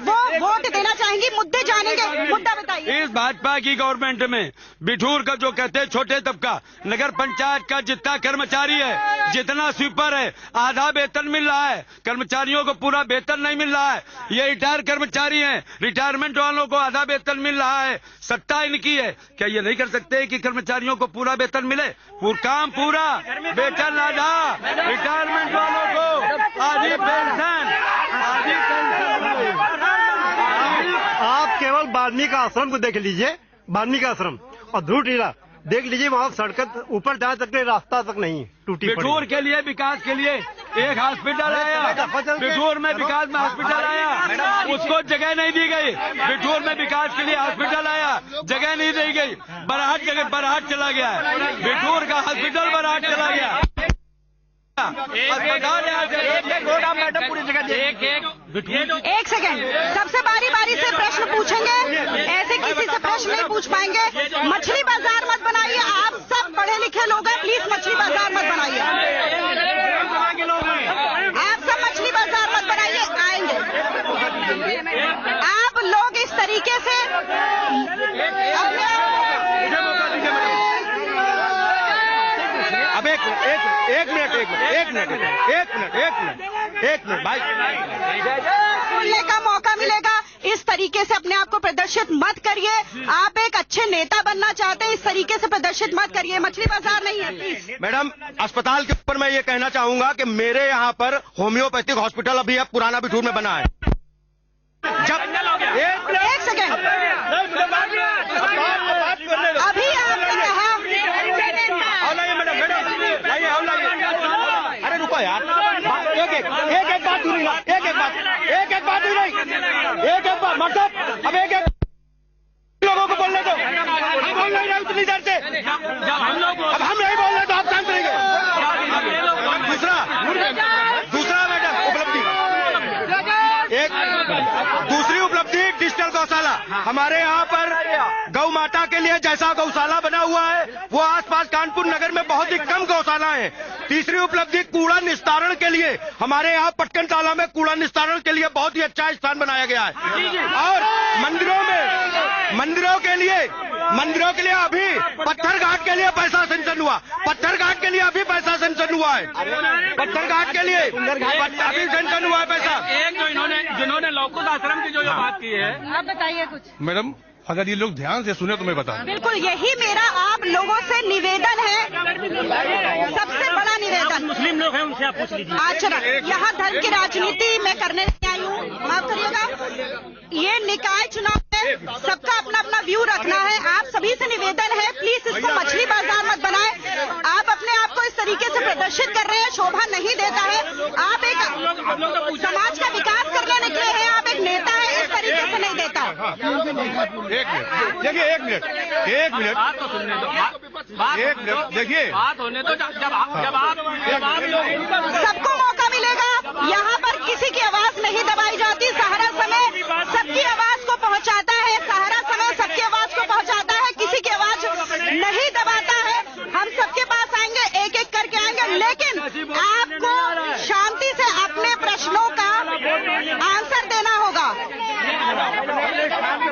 वो वोट देना चाहेंगी, मुद्दे जानेंगे। मुद्दा बताइए। इस भाजपा की गवर्नमेंट में बिठूर का जो कहते हैं छोटे तबका, नगर पंचायत का जितना कर्मचारी है, जितना स्वीपर है, आधा वेतन मिल रहा है, कर्मचारियों को पूरा वेतन नहीं मिल रहा है। ये रिटायर कर्मचारी हैं, रिटायरमेंट वालों को आधा वेतन मिल रहा है। सत्ता इनकी है, क्या ये नहीं कर सकते कि कर्मचारियों को पूरा वेतन मिले? काम पूरा, वेतन आधा, रिटायरमेंट वालों को आधी पेंशन, आधी पेंशन। आप केवल वाल्मीकि आश्रम को देख लीजिए, वाल्मीकि आश्रम और ध्रुव टीला देख लीजिए, वहाँ सड़क ऊपर जा सकते रास्ता तक नहीं टूटी। बिठूर के लिए विकास के लिए एक हॉस्पिटल आया, बिठूर में विकास में हॉस्पिटल आया, उसको जगह नहीं दी गई। बिठूर में विकास के लिए हॉस्पिटल आया, जगह नहीं दी गई, बरहाट चला गया है। बिठूर का हॉस्पिटल बरहाट चला गया। एक सेकंड, सबसे बारी बारी से प्रश्न पूछेंगे, ऐसे किसी से प्रश्न नहीं पूछ पाएंगे। मछली बाजार मत बनाइए, आप सब पढ़े लिखे लोग हैं, प्लीज मछली बाजार मत बनाइए। आप सब मछली बाजार मत बनाइए, आएंगे। आप लोग इस तरीके से अब एक मिनट भाई, बोलने का मौका मिलेगा। इस तरीके से अपने आप को प्रदर्शित मत करिए। आप एक अच्छे नेता बनना चाहते हैं, इस तरीके से प्रदर्शित मत करिए। मछली बाजार नहीं है प्लीज। मैडम, अस्पताल के ऊपर मैं ये कहना चाहूंगा कि मेरे यहाँ पर होम्योपैथिक हॉस्पिटल अभी अब पुराना बिठूर में बना है। जब एक सेकेंड, अभी आपने कहा, अरे रुको यार, एक बात दूरी ना, एक बात दूरी नहीं, एक बात मतलब अब एक लोगों को बोलने दो। हम बोल नहीं रहे उतनी देर से, अब हम नहीं बोल रहे तो आप शांत रहेंगे। दूसरा मैडम उपलब्धि, दूसरी उपलब्धि डिजिटल गौशाला। हमारे यहाँ पर गौ माता के लिए जैसा गौशाला बना हुआ है वो आसपास कानपुर नगर में बहुत ही कम गौशाला है। तीसरी उपलब्धि कूड़ा निस्तारण के लिए हमारे यहाँ पटकन ताला में कूड़ा निस्तारण के लिए बहुत ही अच्छा स्थान बनाया गया है। और मंदिरों के लिए अभी पत्थर घाट के लिए पैसा सेंक्शन हुआ, पत्थर घाट के लिए अभी पैसा सेंक्शन हुआ है, पत्थर घाट के लिए अभी सेंक्शन हुआ है पैसा। एक जो जिन्होंने लौकुश आश्रम की जो बात की है, आप बताइए कुछ। मैडम, अगर ये लोग ध्यान से सुने तो मैं बता। बिल्कुल, यही मेरा आप लोगों से निवेदन है, सबसे बड़ा निवेदन। मुस्लिम लोग हैं, उनसे आप पूछ लीजिए। आचरण, यहाँ धर्म की राजनीति मैं करने नहीं आई हूँ, माफ करिएगा। ये निकाय चुनाव में सबका अपना अपना व्यू रखना है। आप सभी से निवेदन है, प्लीज इसको मछली बाजार मत बनाएं। आप अपने आप को इस तरीके से प्रदर्शित कर रहे हैं, शोभा नहीं देता है। आप एक समाज का विकास करने निकले हैं, आप एक नेता है, इस तरीके से नहीं देता। देखिए, एक मिनट बात तो सुनने दो, देखिए, बात होने दो। जब आप सबको मौका मिलेगा। यहाँ पर किसी की आवाज नहीं दबाई जाती। सहारा समय सबकी आवाज को पहुँचाता है, सहारा समय सबकी आवाज को पहुँचाता है, किसी की आवाज नहीं दबाता है। हम सबके पास आएंगे, एक एक करके आएंगे, लेकिन आपको शांति से अपने प्रश्नों का आंसर देना होगा।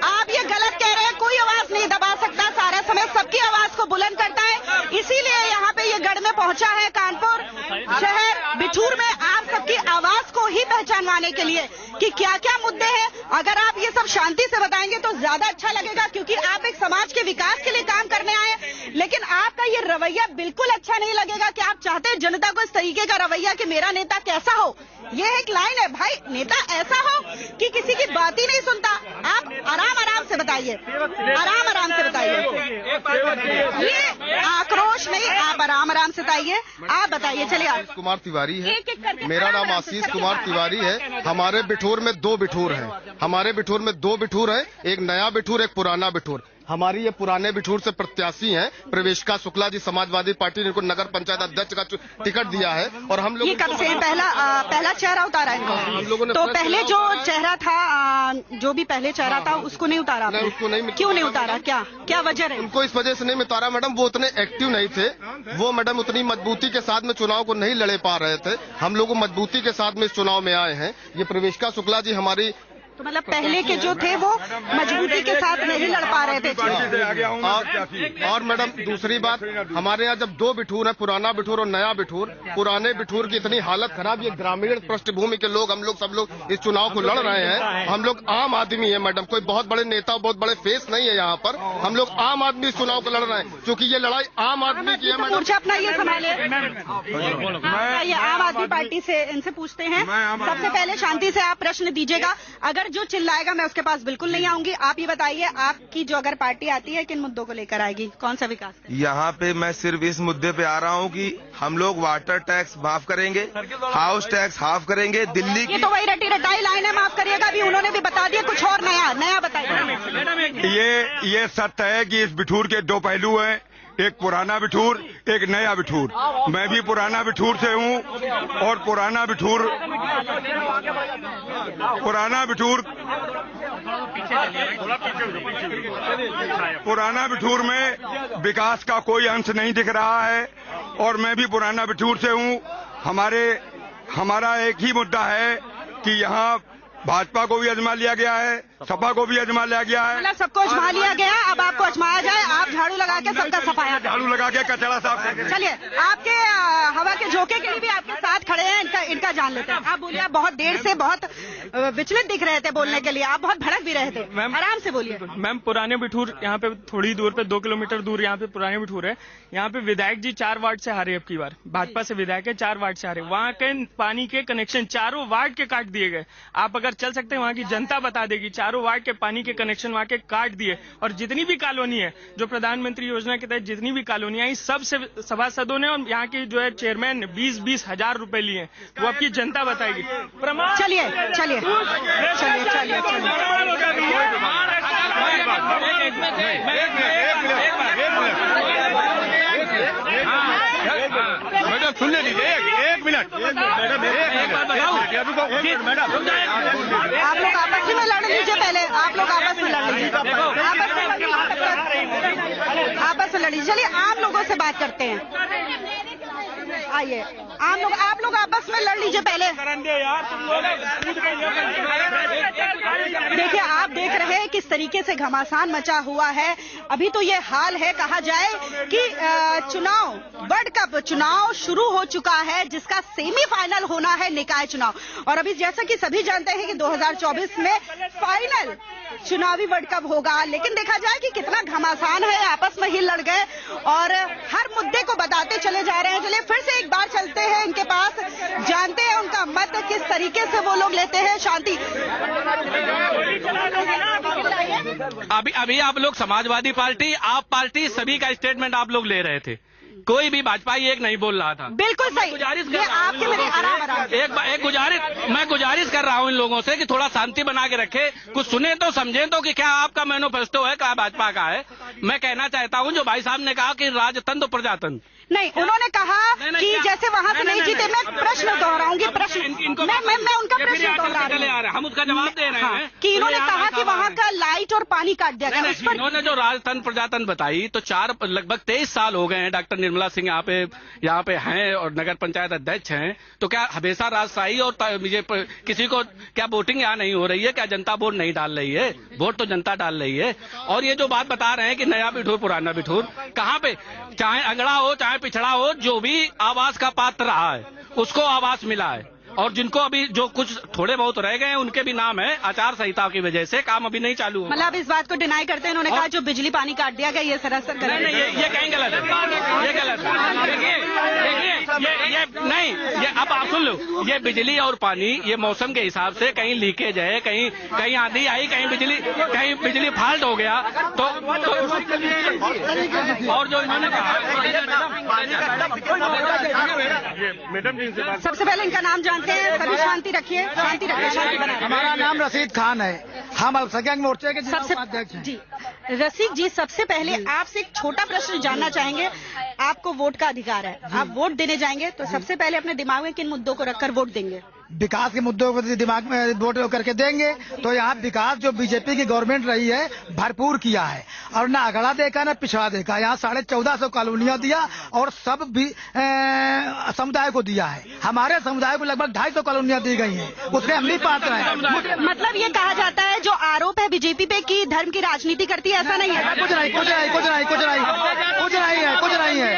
आप ये गलत कह रहे हैं, कोई आवाज नहीं दबा सकता, सारा समय सबकी आवाज को बुलंद करता है। इसीलिए यहाँ पे ये गढ़ में पहुंचा है, कानपुर शहर बिठूर में, आप सबकी आवाज को ही पहचानवाने के लिए कि क्या क्या मुद्दे हैं। अगर आप ये सब शांति से बताएंगे तो ज्यादा अच्छा लगेगा, क्योंकि आप एक समाज के विकास के लिए काम करने आए हैं। लेकिन आपका ये रवैया बिल्कुल अच्छा नहीं लगेगा कि आप चाहते हैं जनता को इस तरीके का रवैया कि मेरा नेता कैसा हो। ये एक लाइन है भाई, नेता ऐसा हो कि किसी की बात ही नहीं सुनता। आप आराम से बताइए, आराम से बताइए। ये आक्रोश नहीं, आप आराम से बताइए। आप बताइए, चलिए। आशीष कुमार तिवारी है, एक एक करके। मेरा नाम आशीष कुमार तिवारी है। हमारे बिठूर में 2 बिठूर हैं। हमारे बिठूर में 2 बिठूर है, एक नया बिठूर, एक पुराना बिठूर। हमारी ये पुराने बिठूर से प्रत्याशी हैं प्रवेशिका शुक्ला जी, समाजवादी पार्टी ने इनको नगर पंचायत अध्यक्ष का टिकट दिया है। और हम लोग ये कब से पहला चेहरा उतारा है हम लोगों ने तो पहले जो चेहरा था, जो भी पहले चेहरा था, उसको नहीं उतारा? नहीं, उसको नहीं। क्यों नहीं उतारा? क्या वजह है? उनको इस वजह से नहीं उतारा मैडम, वो उतने एक्टिव नहीं थे। वो मैडम उतनी मजबूती के साथ में चुनाव को नहीं लड़े पा रहे थे। हम लोग मजबूती के साथ में इस चुनाव में आए हैं। ये प्रवेशिका शुक्ला जी हमारी, तो मतलब पहले के जो थे वो मजबूती के साथ नहीं लड़ पा रहे थे। और मैडम दूसरी बात, हमारे यहाँ जब 2 बिठूर है, पुराना बिठूर और नया बिठूर, पुराने बिठूर की इतनी हालत खराब, ये ग्रामीण पृष्ठभूमि के लोग, हम लोग सब लोग इस चुनाव को लड़ रहे हैं। हम लोग आम आदमी है मैडम, कोई बहुत बड़े नेता, बहुत बड़े फेस नहीं है यहाँ पर। हम लोग आम आदमी इस चुनाव को लड़ रहे हैं, क्योंकि ये लड़ाई आम आदमी की है मैडम। मोर्चा अपना ये संभाले, ये आम आदमी पार्टी से इनसे पूछते हैं। सबसे पहले शांति से आप प्रश्न दीजिएगा, अगर जो चिल्लाएगा मैं उसके पास बिल्कुल नहीं आऊंगी। आप ये बताइए, आपकी जो अगर पार्टी आती है किन मुद्दों को लेकर आएगी, कौन सा विकास? यहाँ पे मैं सिर्फ इस मुद्दे पे आ रहा हूँ कि हम लोग वाटर टैक्स माफ करेंगे, हाउस टैक्स हाफ करेंगे। दिल्ली ये तो वही रटी रटाई लाइन है, माफ करिएगा, अभी उन्होंने भी बता दिया, कुछ और नया बताइए। ये सत्य है कि इस बिठूर के 2 पहलू हैं। एक पुराना बिठूर, एक नया बिठूर। मैं भी पुराना बिठूर से हूँ और पुराना बिठूर में विकास का कोई अंश नहीं दिख रहा है और मैं भी पुराना बिठूर से हूँ। हमारा एक ही मुद्दा है कि यहाँ भाजपा को भी आजमा लिया गया है, सपा को भी आजमा लिया गया है। मतलब सबको आजमा लिया गया, अब आपको आजमाया जाए। आप झाड़ू लगा के सबका सफाया, झाड़ू लगा के कचरा साफ करके। चलिए, आपके हवा के झोंके के लिए भी आपके साथ खड़े हैं, इनका जान लेते हैं। आप बोलिए, आप बहुत देर से बहुत विचलित दिख रहे थे बोलने के लिए, आप बहुत भड़क भी रहे थे। आराम से बोलिए। मैम, पुराने बिठूर यहाँ पे थोड़ी दूर पे 2 किलोमीटर दूर यहाँ पे पुराने बिठूर है। यहाँ पे विधायक जी 4 वार्ड से हारे अब की बार, भाजपा से विधायक है, 4 वार्ड से हारे। वहाँ के पानी के कनेक्शन 4 वार्ड के काट दिए गए। आप अगर चल सकते हैं, वहाँ की जनता बता देगी, 4 वार्ड के पानी के कनेक्शन वहाँ के काट दिए। और जितनी भी कॉलोनी है, जो प्रधानमंत्री योजना के तहत जितनी भी कॉलोनी आई, सब से सभासदों ने और यहाँ की जो है चेयरमैन 20-20 हजार रुपए लिए। वो आपकी जनता बताएगी। चलिए चलिए चलिए चलिए मैडम सुनने दीजिए, एक मिनट। आप लोग आपस में लड़ लीजिए पहले, आप लोग आपस में लड़ लीजिए, आपस में लड़िए। चलिए, आम लोगों से बात करते हैं। आइए, आप लोग आपस में लड़ लीजिए पहले। देखिए, आप देख रहे हैं किस तरीके से घमासान मचा हुआ है। अभी तो ये हाल है, कहा जाए कि चुनाव, वर्ल्ड कप चुनाव शुरू हो चुका है, जिसका सेमीफाइनल होना है निकाय चुनाव। और अभी जैसा कि सभी जानते हैं कि 2024 में फाइनल चुनावी वर्ल्ड कप होगा। लेकिन देखा जाए कि कितना घमासान है, आपस में ही लड़ गए और हर मुद्दे को बताते चले जा रहे हैं। चलिए, फिर से एक बार चलते हैं इनके पास, जानते हैं उनका मत किस तरीके से वो लोग लेते हैं। शांति, अभी आप लोग समाजवादी पार्टी, आप पार्टी, सभी का स्टेटमेंट आप लोग ले रहे थे। कोई भी भाजपाई एक नहीं बोल रहा था। बिल्कुल सही। गुजारिश कर रहा हूं, मैं गुजारिश कर रहा हूं इन लोगों से कि थोड़ा शांति बना के रखे, कुछ सुने तो समझे तो कि क्या आपका मैनिफेस्टो है, क्या भाजपा का है। मैं कहना चाहता हूं, जो भाई साहब ने कहा कि राजतंत्र प्रजातंत्र, नहीं, उन्होंने कहा कि जैसे वहां से नहीं जीते। मैं प्रश्न दोहराऊंगी, प्रश्न मैं उनका प्रश्न दोहरा रही हूं। हम उसका जवाब दे रहे हैं कि इन्होंने कहा कि वहां का लाइट और पानी काट दिया गया। इन्होंने जो राजतंत्र प्रजातंत्र बताई, तो लगभग 23 साल हो गए हैं डॉक्टर निर्मला सिंह यहाँ पे हैं और नगर पंचायत अध्यक्ष हैं। तो क्या हमेशा राजशाही और किसी को क्या वोटिंग यहाँ नहीं हो रही है? क्या जनता वोट नहीं डाल रही है? वोट तो जनता डाल रही है। और ये जो बात बता रहे हैं कि नया बिठूर पुराना बिठूर, कहाँ पे, चाहे अगड़ा हो चाहे पिछड़ा हो, जो भी आवास का पात्र रहा है उसको आवास मिला है। और जिनको अभी जो कुछ थोड़े बहुत रह गए हैं उनके भी नाम है। आचार संहिता की वजह से काम अभी नहीं चालू हुआ। मतलब इस बात को डिनाई करते हैं। उन्होंने कहा जो बिजली पानी काट दिया गया, ये सरासर गलत है। ये कहीं गलत है, ये गलत है। देखिए, ये नहीं, ये अब आप सुन लो, ये बिजली और पानी ये मौसम के हिसाब से कहीं लीकेज है, कहीं आंधी आई, कहीं बिजली फाल्ट हो गया तो और जो इन्होंने कहा। सबसे पहले इनका नाम जानते हैं। सभी शांति रखिए, शांति रखिए, शांति बनाए। हमारा नाम रशीद खान है, हम अल्पसंख्यक मोर्चे के सबसे अध्यक्ष हैं। जी, रशीद जी, सबसे पहले आपसे एक छोटा प्रश्न जानना चाहेंगे। आपको वोट का अधिकार है, आप वोट देने जाएंगे तो सबसे पहले अपने दिमाग में किन मुद्दों को रखकर वोट देंगे? विकास के मुद्दों को दिमाग में वोट करके देंगे। तो यहाँ विकास जो बीजेपी की गवर्नमेंट रही है भरपूर किया है, और ना अगड़ा देखा ना पिछड़ा देखा। यहाँ 1450 कॉलोनियां दिया और सब भी समुदाय को दिया है। हमारे समुदाय को लगभग 250 कॉलोनियां दी गई हैं, उसमें हम नहीं पात्र हैं। मतलब ये कहा जाता है जो आरोप है बीजेपी पे कि धर्म की राजनीति करती है, ऐसा नहीं है? कुछ नहीं है।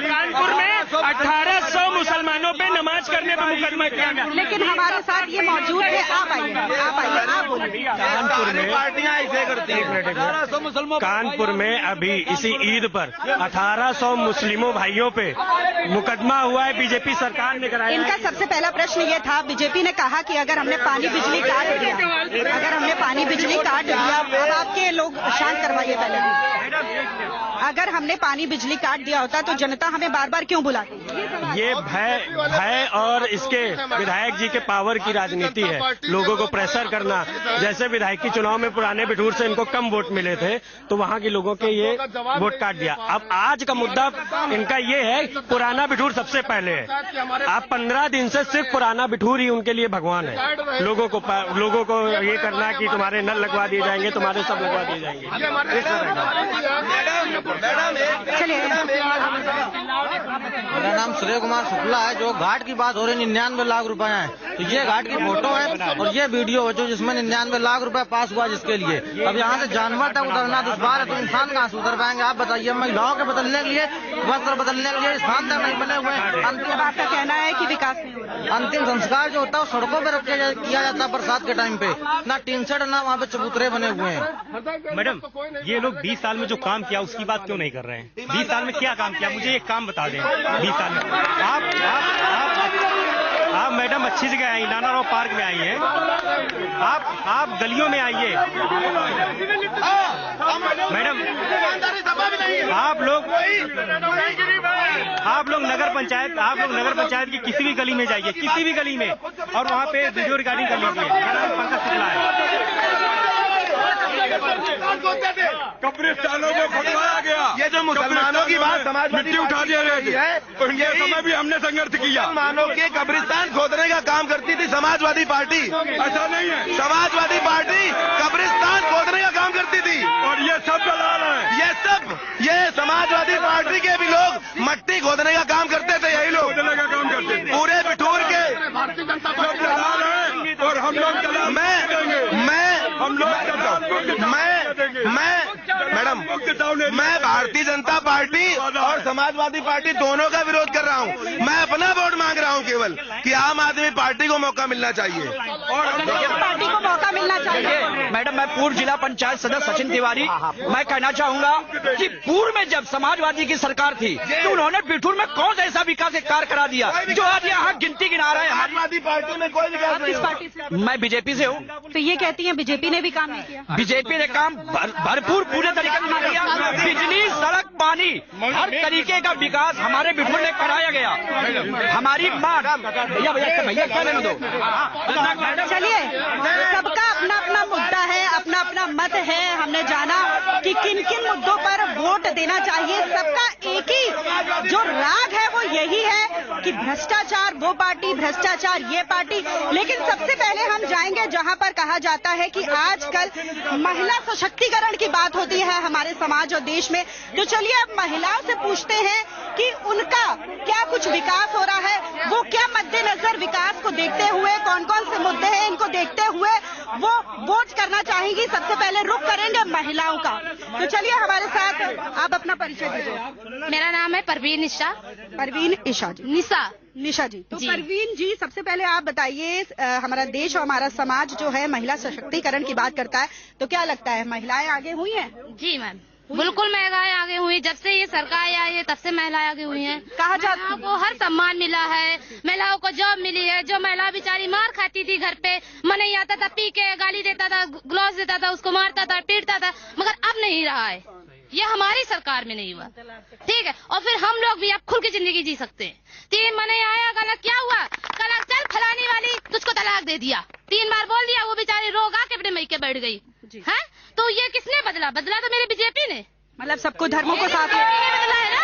कानपुर में 1800 मुसलमानों पे नमाज करने पर मुकदमा किया गया। लेकिन हमारे साथ ये मौजूद है। आप आइए, आप बोलिए। कानपुर में अभी इसी ईद पर 1800 मुस्लिमों भाइयों पे मुकदमा हुआ है, बीजेपी सरकार ने कराया। इनका सबसे पहला प्रश्न ये था, बीजेपी ने कहा कि अगर हमने पानी बिजली काट दिया, अब आपके लोग शांत करवाइए पहले। अगर हमने पानी बिजली काट दिया होता तो जनता हमें बार बार क्यों बुलाती? ये भय और इसके विधायक जी के पावर की राजनीति है, लोगों को प्रेशर करना। जैसे विधायकी चुनाव में पुराने बिठूर से इनको कम वोट मिले थे तो वहाँ के लोगों के ये वोट काट दिया। अब आज का मुद्दा इनका ये है, पुराना बिठूर सबसे पहले है। आप 15 दिन से सिर्फ पुराना बिठूर ही उनके लिए भगवान है। लोगों को ये करना कि तुम्हारे नल लगवा दिए जाएंगे, तुम्हारे सब लगवा दिए जाएंगे। मेरा नाम सूर्य कुमार शुक्ला है। जो घाट की बात हो रही 99 लाख रुपए है, तो ये घाट की फोटो है और ये वीडियो है जो जिसमें 99 लाख रुपए पास हुआ जिसके लिए। अब यहाँ से जानवर तक उतरना दुश्वार है तो इंसान कहाँ से उतर पाएंगे आप बताइए। महिलाओं के बदलने के लिए, वस्त्र बदलने के लिए स्थान तक नहीं बने हुए। अंतिम आपका कहना है कि विकास नहीं हो रहा। अंतिम संस्कार जो होता है वो सड़कों पर किया जाता है बरसात के टाइम पे, ना टीन शेड ना वहाँ पे चबूतरे बने हुए हैं। मैडम, ये लोग 20 साल में जो काम किया उसकी बात क्यों नहीं कर रहे हैं? 20 साल में क्या काम किया, मुझे एक काम बता दें। 20 साल में आप मैडम अच्छी जगह आई, नाना राव पार्क में आई हैं, आप गलियों में आइए मैडम। आप लोग नगर पंचायत की किसी भी गली में जाइए, किसी भी गली में, और वहाँ पे वीडियो रिकॉर्डिंग कर लीजिए। मेरा नाम पंकज शुक्ला है। कब्रिस्तानों को फटवाया गया। ये जो मुसलमानों की बात समाजवादी मिट्टी उठा दिया गया है, उनके समय भी हमने संघर्ष किया। मुसलमानों के कब्रिस्तान खोदने का काम करती थी समाजवादी पार्टी। ऐसा नहीं है, समाजवादी पार्टी कब्रिस्तान खोदने का काम करती थी। और ये सब दलाल हैं। ये समाजवादी पार्टी के भी लोग मट्टी खोदने का काम करते थे। यही लोग खोदने का काम करते थे। पूरे बिठूर के सब दलाल हैं और हम लोग मैडम, मैं भारतीय जनता पार्टी और समाजवादी पार्टी दोनों का विरोध कर रहा हूँ। मैं अपना वोट मांग रहा हूँ केवल कि आम आदमी पार्टी को मौका मिलना चाहिए और पार्टी को मौका मिलना चाहिए। मैडम, मैं पूर्व जिला पंचायत सदस्य सचिन तिवारी, मैं कहना चाहूंगा कि पूर्व में जब समाजवादी की सरकार थी तो उन्होंने बिठूर में कौन सा ऐसा विकास कार्य करा दिया जो आज यहाँ गिनती गिना रहे हैं। समाजवादी पार्टी में कोई विकास नहीं हुआ। मैं बीजेपी से हूँ। तो ये कहती है बीजेपी ने भी काम नहीं किया। बीजेपी ने काम भरपूर पूरे तरीके से किया। बिजली, सड़क, पानी, हर तरीके का विकास हमारे बिठूर में कराया गया। हमारी मांग भैया कहने दो। चलिए, सबका अपना अपना मुद्दा है, अपना अपना मत है। हमने जाना कि किन किन मुद्दों पर वोट देना चाहिए। सबका एक ही जो राग है वो यही है कि भ्रष्टाचार वो पार्टी, भ्रष्टाचार ये पार्टी। लेकिन सबसे पहले हम जाएंगे जहां पर कहा जाता है कि आजकल महिला सशक्तिकरण की बात होती है हमारे समाज और देश में। तो चलिए अब महिलाओं से पूछते हैं कि उनका क्या कुछ विकास हो रहा है, वो क्या मद्देनजर विकास को देखते हुए कौन कौन से मुद्दे हैं इनको देखते हुए वो वोट करना चाहेंगी। सबसे पहले रुख करेंगे महिलाओं का। तो चलिए हमारे साथ आप अपना परिचय दीजिए। मेरा नाम है परवीन ईशा। परवीन ईशा जी। निशा जी। तो परवीन जी, सबसे पहले आप बताइए, हमारा देश और हमारा समाज जो है महिला सशक्तिकरण की बात करता है, तो क्या लगता है महिलाएं आगे हुई हैं? जी मैम, बिल्कुल महिलाएं आगे हुई। जब से ये सरकार आई है तब से महिलाएं आगे हुई हैं। कहा जाता महिलाओं को हर सम्मान मिला है, महिलाओं को जॉब मिली है। जो महिला बेचारी मार खाती थी घर पे, मन नहीं आता था, पी के गाली देता था, ग्लॉस देता था, उसको मारता था, पीटता था, मगर अब नहीं रहा है। ये हमारी सरकार में नहीं हुआ, ठीक है। और फिर हम लोग भी अब खुल की जिंदगी जी सकते हैं। 3 महीने आया, गलत क्या हुआ, कल चल फलानी वाली तुझको तलाक दे दिया, 3 बार बोल दिया, वो बेचारी रोग आके अपने मई के बैठ गई है। तो ये किसने बदला तो मेरी बीजेपी ने। मतलब सबको धर्मों को साथ बदला है ना,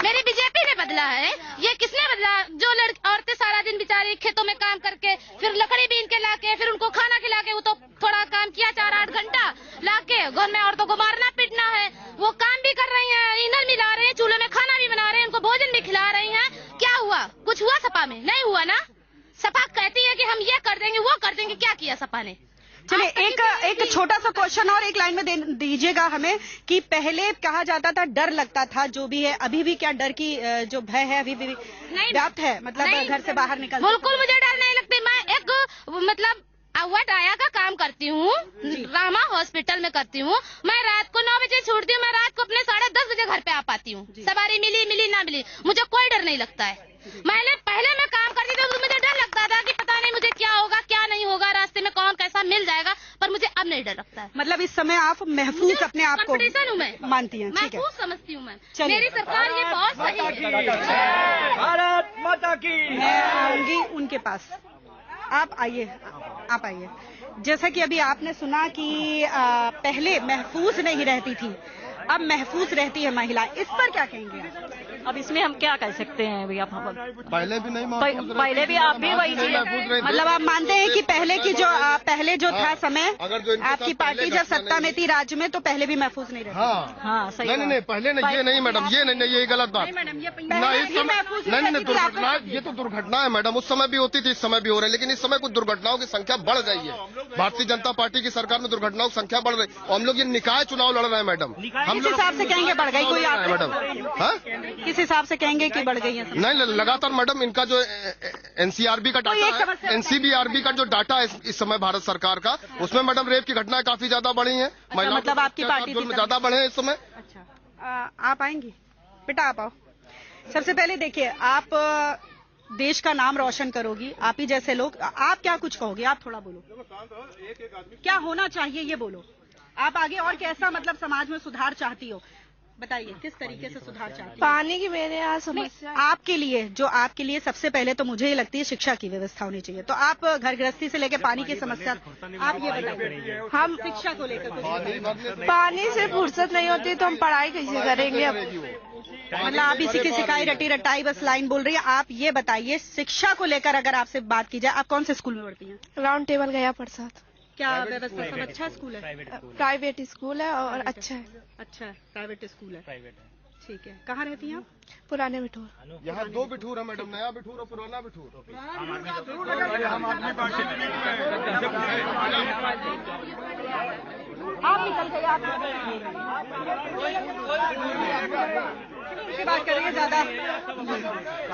मेरी बीजेपी ने बदला है। ये किसने बदला? जो औरतें सारा दिन बेचारी खेतों में काम करके, फिर लकड़ी बीन के लाके, फिर उनको खाना खिला के, वो तो थोड़ा काम किया 4-8 घंटा लाके, घर में औरतों को मारना पीटना है। वो काम भी कर रही है, ईंधन मिला रहे हैं, चूल्हे में खाना भी बना रहे हैं, उनको भोजन भी खिला रही है। क्या हुआ? कुछ हुआ सपा में? नहीं हुआ ना। सपा कहती है कि हम ये कर देंगे, वो कर देंगे। क्या किया सपा ने? चलिए एक छोटा सा क्वेश्चन और एक लाइन में दीजिएगा हमें कि पहले कहा जाता था डर लगता था, जो भी है अभी भी क्या डर की जो भय है अभी भी व्याप्त है? मतलब घर से बाहर निकल बिल्कुल मुझे डर नहीं लगती। मैं एक मतलब अवट आया का काम करती हूँ, रामा हॉस्पिटल में करती हूँ। मैं रात को 9 बजे छूटती हूँ, मैं रात को अपने 10:30 बजे घर पे आ पाती हूँ। सवारी मिली ना मिली, मुझे कोई डर नहीं लगता है। पहले मैं काम करती थी तो मुझे डर लगता था कि पता नहीं मुझे क्या होगा क्या नहीं होगा, रास्ते में कौन कैसा मिल जाएगा, पर मुझे अब नहीं डर लगता है। मतलब इस समय आप महफूज अपने आप को कंपटीशन हूँ मैं, मानती हैं? ठीक है, महफूज समझती हूँ मैं। चलिए। मेरी सरकार ये बहुत सही है। भारत माता की। मैं आऊंगी उनके पास। आप आइए, आप आइए। जैसा कि अभी आपने सुना कि पहले महफूज नहीं रहती थी, अब महफूज रहती है महिला, इस पर क्या कहेंगे? अब इसमें हम क्या कह सकते हैं भैया? पहले भी नहीं महफूज पहले भी आप भी वही चीज, मतलब आप मानते हैं कि पहले जो था समय, आपकी पार्टी जब सत्ता में थी राज्य में, तो पहले भी महफूज नहीं रहती? हाँ सही। नहीं पहले नहीं, ये नहीं मैडम, ये नहीं, ये गलत बात ना। इस समय नहीं, दुर्घटना, ये तो दुर्घटना है मैडम। उस समय भी होती थी, इस समय भी हो रही है, लेकिन इस समय कुछ दुर्घटनाओं की संख्या बढ़ गई है। भारतीय जनता पार्टी की सरकार में दुर्घटनाओं की संख्या बढ़ रही है। हम लोग ये निकाय चुनाव लड़ रहे हैं मैडम। किस हिसाब से कहेंगे बढ़ गई? कोई आप मैडम, हाँ, किस हिसाब से कहेंगे कि बढ़ गई है? नहीं, लगातार मैडम इनका जो एनसीआरबी का डाटा है, एनसीबीआरबी का जो डाटा है इस समय भारत सरकार का, उसमें मैडम रेप की घटनाएं काफी ज्यादा बढ़ी हैं। महिला मतलब आपकी पार्टी में ज्यादा बढ़े हैं इस समय। अच्छा, आप आएंगी बेटा? आप आओ। सबसे पहले देखिए, आप देश का नाम रोशन करोगी, आप ही जैसे लोग, आप क्या कुछ कहोगे? आप थोड़ा बोलो, क्या होना चाहिए ये बोलो। आप आगे और कैसा मतलब समाज में सुधार चाहती हो, बताइए किस तरीके से सुधार चाहती हो? पानी की मेरे यहाँ समस्या आपके लिए, जो आपके लिए सबसे पहले तो मुझे ये लगती है शिक्षा की व्यवस्था होनी चाहिए। तो आप घर गृहस्थी से लेकर पानी की समस्या, आप ये बताइए। हम शिक्षा को लेकर पानी से फुर्सत नहीं होती तो हम पढ़ाई कैसे करेंगे? अब मतलब आप इसी की सिखाई रटी रटाई बस लाइन बोल रही है। आप ये बताइए, शिक्षा को लेकर अगर आपसे बात की जाए, आप कौन से स्कूल में पढ़ती हैं? राउंड टेबल गया प्रसाद। क्या व्यवस्था? सब अच्छा स्कूल है? प्राइवेट स्कूल है और अच्छा है। अच्छा, प्राइवेट स्कूल है। ठीक है। कहाँ रहती हैं आप? पुराने बिठूर। यहाँ दो बिठूर है मैडम, नया बिठूर और पुराना बिठूर। आप निकल गए, आप बात करेंगे ज्यादा।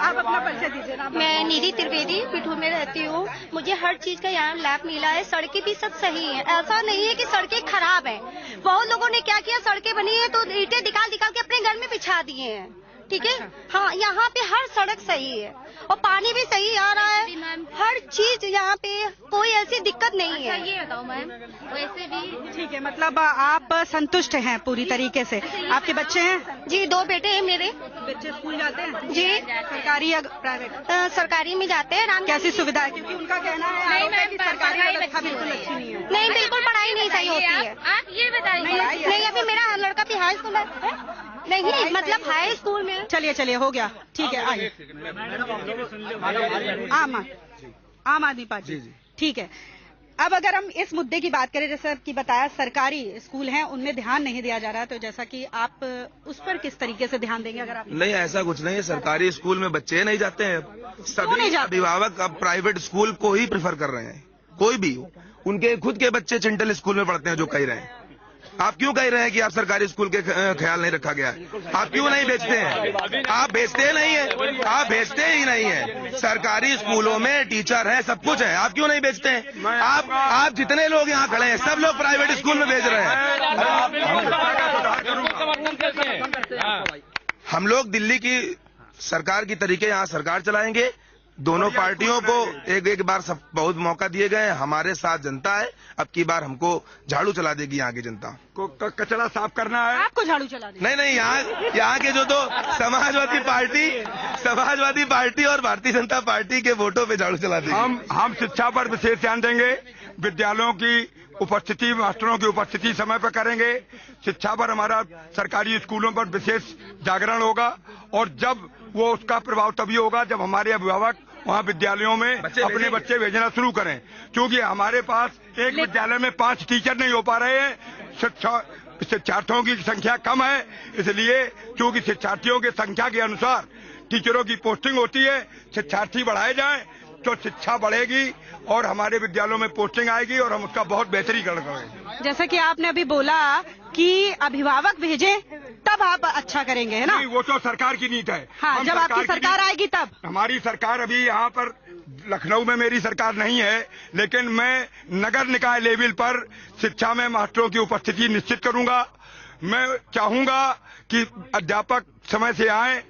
आप अपना परिचय दीजिए ना। मैं निधि त्रिवेदी बिठूर में रहती हूँ। मुझे हर चीज का यहाँ लाभ मिला है। सड़कें भी सब सही है, ऐसा नहीं है कि सड़कें खराब है। बहुत लोगों ने क्या किया, सड़कें बनी है तो ईंटें निकाल के अपने घर में बिछा दिए हैं। ठीक है। अच्छा। हाँ, यहाँ पे हर सड़क सही है और पानी भी सही आ रहा है। हर चीज यहाँ पे कोई ऐसी दिक्कत नहीं है। ये बताओ मैम, वैसे भी ठीक है। मतलब आप संतुष्ट हैं पूरी तरीके से? आपके बच्चे हैं? जी, 2 बेटे हैं मेरे। बच्चे स्कूल जाते हैं? जी। सरकारी या प्राइवेट? सरकारी में जाते हैं। कैसी सुविधा है? क्योंकि उनका कहना है कि सरकारी व्यवस्था बिल्कुल अच्छी नहीं है। नहीं, बिल्कुल पढ़ाई नहीं सही होती है। आप ये बताइए। नहीं, अभी मेरा लड़का भी हाई स्कूल है। नहीं, मतलब हाई स्कूल में। चलिए हो गया, ठीक है। आइए। आम आदमी पार्टी, ठीक है। अब अगर हम इस मुद्दे की बात करें, जैसे कि बताया सरकारी स्कूल हैं उनमें ध्यान नहीं दिया जा रहा है, तो जैसा कि आप उस पर किस तरीके से ध्यान देंगे? अगर आप नहीं, ऐसा कुछ नहीं है। सरकारी स्कूल में बच्चे नहीं जाते हैं। सभी अभिभावक अब प्राइवेट स्कूल को ही प्रेफर कर रहे हैं। कोई भी हो, उनके खुद के बच्चे चिंटल स्कूल में पढ़ते हैं जो कह रहे हैं। आप क्यों कह रहे हैं कि आप सरकारी स्कूल के ख्याल नहीं रखा गया? आप क्यों नहीं बेचते हैं? आप बेचते नहीं है, आप बेचते ही नहीं है। सरकारी स्कूलों में टीचर है, सब कुछ है, आप क्यों नहीं बेचते हैं? आप जितने लोग यहाँ खड़े हैं सब लोग प्राइवेट स्कूल में बेच रहे हैं। हम लोग दिल्ली की सरकार की तरीके यहाँ सरकार चलाएंगे। दोनों पार्टियों को एक बार सब बहुत मौका दिए गए। हमारे साथ जनता है, अब की बार हमको झाड़ू चला देगी यहाँ की जनता को। कचरा साफ करना है, आपको झाड़ू चला देगी? नहीं, यहाँ के जो तो समाजवादी पार्टी और भारतीय जनता पार्टी के वोटों पे झाड़ू चला देगी। हम शिक्षा पर विशेष ध्यान देंगे। विद्यालयों की उपस्थिति, मास्टरों की उपस्थिति समय पर करेंगे। शिक्षा पर हमारा सरकारी स्कूलों पर विशेष जागरण होगा और जब वो उसका प्रभाव तभी होगा जब हमारे अभिभावक वहाँ विद्यालयों में अपने बच्चे भेजना शुरू करें। क्योंकि हमारे पास एक विद्यालय में 5 टीचर नहीं हो पा रहे हैं। शिक्षार्थियों की संख्या कम है, इसलिए क्योंकि शिक्षार्थियों की संख्या के अनुसार टीचरों की पोस्टिंग होती है। शिक्षार्थी बढ़ाए जाएं तो शिक्षा बढ़ेगी और हमारे विद्यालयों में पोस्टिंग आएगी और हम उसका बहुत बेहतरीकरण करेंगे। जैसा कि आपने अभी बोला कि अभिभावक भेजें तब आप अच्छा करेंगे, है ना? नहीं, वो तो सरकार की नीति है। हाँ, जब आपकी सरकार आएगी तब। हमारी सरकार अभी यहाँ पर लखनऊ में मेरी सरकार नहीं है, लेकिन मैं नगर निकाय लेवल पर शिक्षा में मास्टरों की उपस्थिति निश्चित करूंगा। मैं चाहूंगा कि अध्यापक समय से आए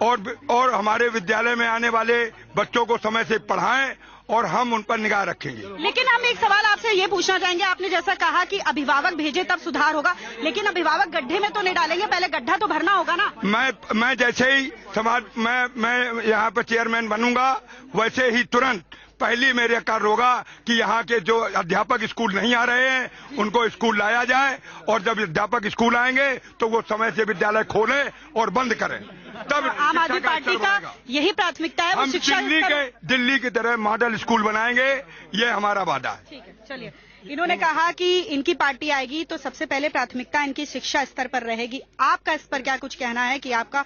और हमारे विद्यालय में आने वाले बच्चों को समय से पढ़ाएं और हम उन पर निगाह रखेंगे। लेकिन हम एक सवाल आपसे ये पूछना चाहेंगे, आपने जैसा कहा कि अभिभावक भेजे तब सुधार होगा, लेकिन अभिभावक गड्ढे में तो नहीं डालेंगे, पहले गड्ढा तो भरना होगा ना। मैं जैसे ही मैं यहाँ पर चेयरमैन बनूंगा, वैसे ही तुरंत पहली मेरे कार्य होगा कि यहाँ के जो अध्यापक स्कूल नहीं आ रहे हैं उनको स्कूल लाया जाए, और जब अध्यापक स्कूल आएंगे तो वो समय से विद्यालय खोलें और बंद करें। तब आम आदमी पार्टी का यही प्राथमिकता है। हम दिल्ली की तरह मॉडल स्कूल बनाएंगे, ये हमारा वादा है। ठीक है, चलिए। इन्होंने कहा कि इनकी पार्टी आएगी तो सबसे पहले प्राथमिकता इनकी शिक्षा स्तर पर रहेगी। आपका इस पर क्या कुछ कहना है कि आपका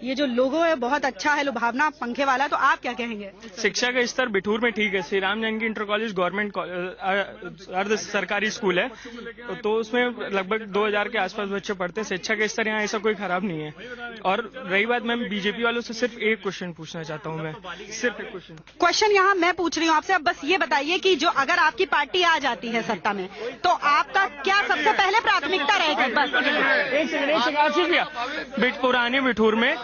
ये जो लोगो है बहुत अच्छा है, लुभावना पंखे वाला, तो आप क्या कहेंगे? शिक्षा का स्तर बिठूर में ठीक है। Shri Ram Janaki inter college government अर्ध सरकारी स्कूल है, तो उसमें लगभग 2000 के आसपास बच्चे पढ़ते हैं। शिक्षा का स्तर यहाँ ऐसा कोई खराब नहीं है। और रही बात, मैं बीजेपी वालों से सिर्फ एक क्वेश्चन पूछना चाहता हूँ, मैं सिर्फ एक क्वेश्चन यहाँ मैं पूछ रही हूँ आपसे। अब बस ये बताइए कि जो अगर आपकी पार्टी आ जाती है सत्ता में, तो आपका क्या सबसे पहले प्राथमिकता रहेगी? बस पुराने बिठूर में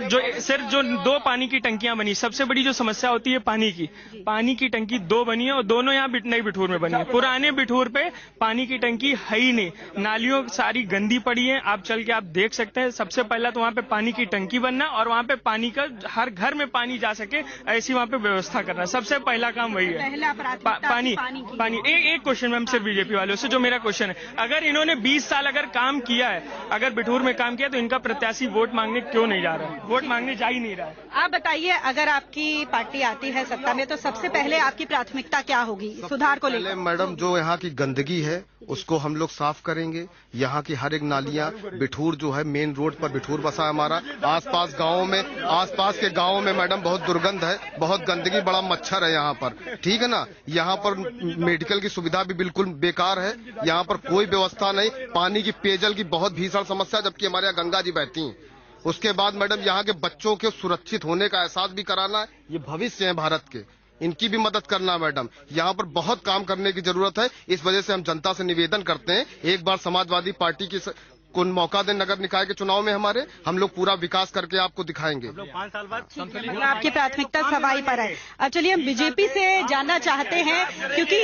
जो सिर्फ जो 2 पानी की टंकियां बनी, सबसे बड़ी जो समस्या होती है पानी की टंकी 2 बनी है, और दोनों यहाँ नई बिठूर में बनी है। पुराने बिठूर पे पानी की टंकी है ही नहीं, नालियों सारी गंदी पड़ी है, आप चल के आप देख सकते हैं। सबसे पहला तो वहाँ पे पानी की टंकी बनना, और वहाँ पे पानी का हर घर में पानी जा सके ऐसी वहाँ पे व्यवस्था करना, सबसे पहला काम वही है। पानी एक क्वेश्चन मैम सिर्फ बीजेपी वालों से, जो मेरा क्वेश्चन है, अगर इन्होंने 20 साल अगर काम किया है, अगर बिठूर में काम किया, तो इनका प्रत्याशी वोट मांगने क्यों नहीं जा रहा है? वोट मांगने जा ही नहीं रहा है। आप बताइए, अगर आपकी पार्टी आती है सत्ता में तो सबसे पहले आपकी प्राथमिकता क्या होगी सुधार को लेकर? मैडम, जो यहाँ की गंदगी है उसको हम लोग साफ करेंगे। यहाँ की हर एक नालियाँ, बिठूर जो है मेन रोड पर बिठूर बसा है हमारा, आसपास के गाँवों में मैडम बहुत दुर्गंध है, बहुत गंदगी, बड़ा मच्छर है यहाँ पर, ठीक है ना। यहाँ पर मेडिकल की सुविधा भी बिल्कुल बेकार है, यहाँ पर कोई व्यवस्था नहीं, पानी की पेयजल की बहुत भीषण समस्या, जबकि हमारे यहाँ गंगा जी बहती हैं। उसके बाद मैडम यहाँ के बच्चों के सुरक्षित होने का एहसास भी कराना है, ये भविष्य है भारत के, इनकी भी मदद करना मैडम। यहाँ पर बहुत काम करने की जरूरत है। इस वजह से हम जनता से निवेदन करते हैं, एक बार समाजवादी पार्टी की को मौका दें नगर निकाय के चुनाव में हमारे, हम लोग पूरा विकास करके आपको दिखाएंगे। 5 साल बाद आपकी प्राथमिकता सफाई पर है। अब चलिए हम बीजेपी से जानना चाहते हैं, क्योंकि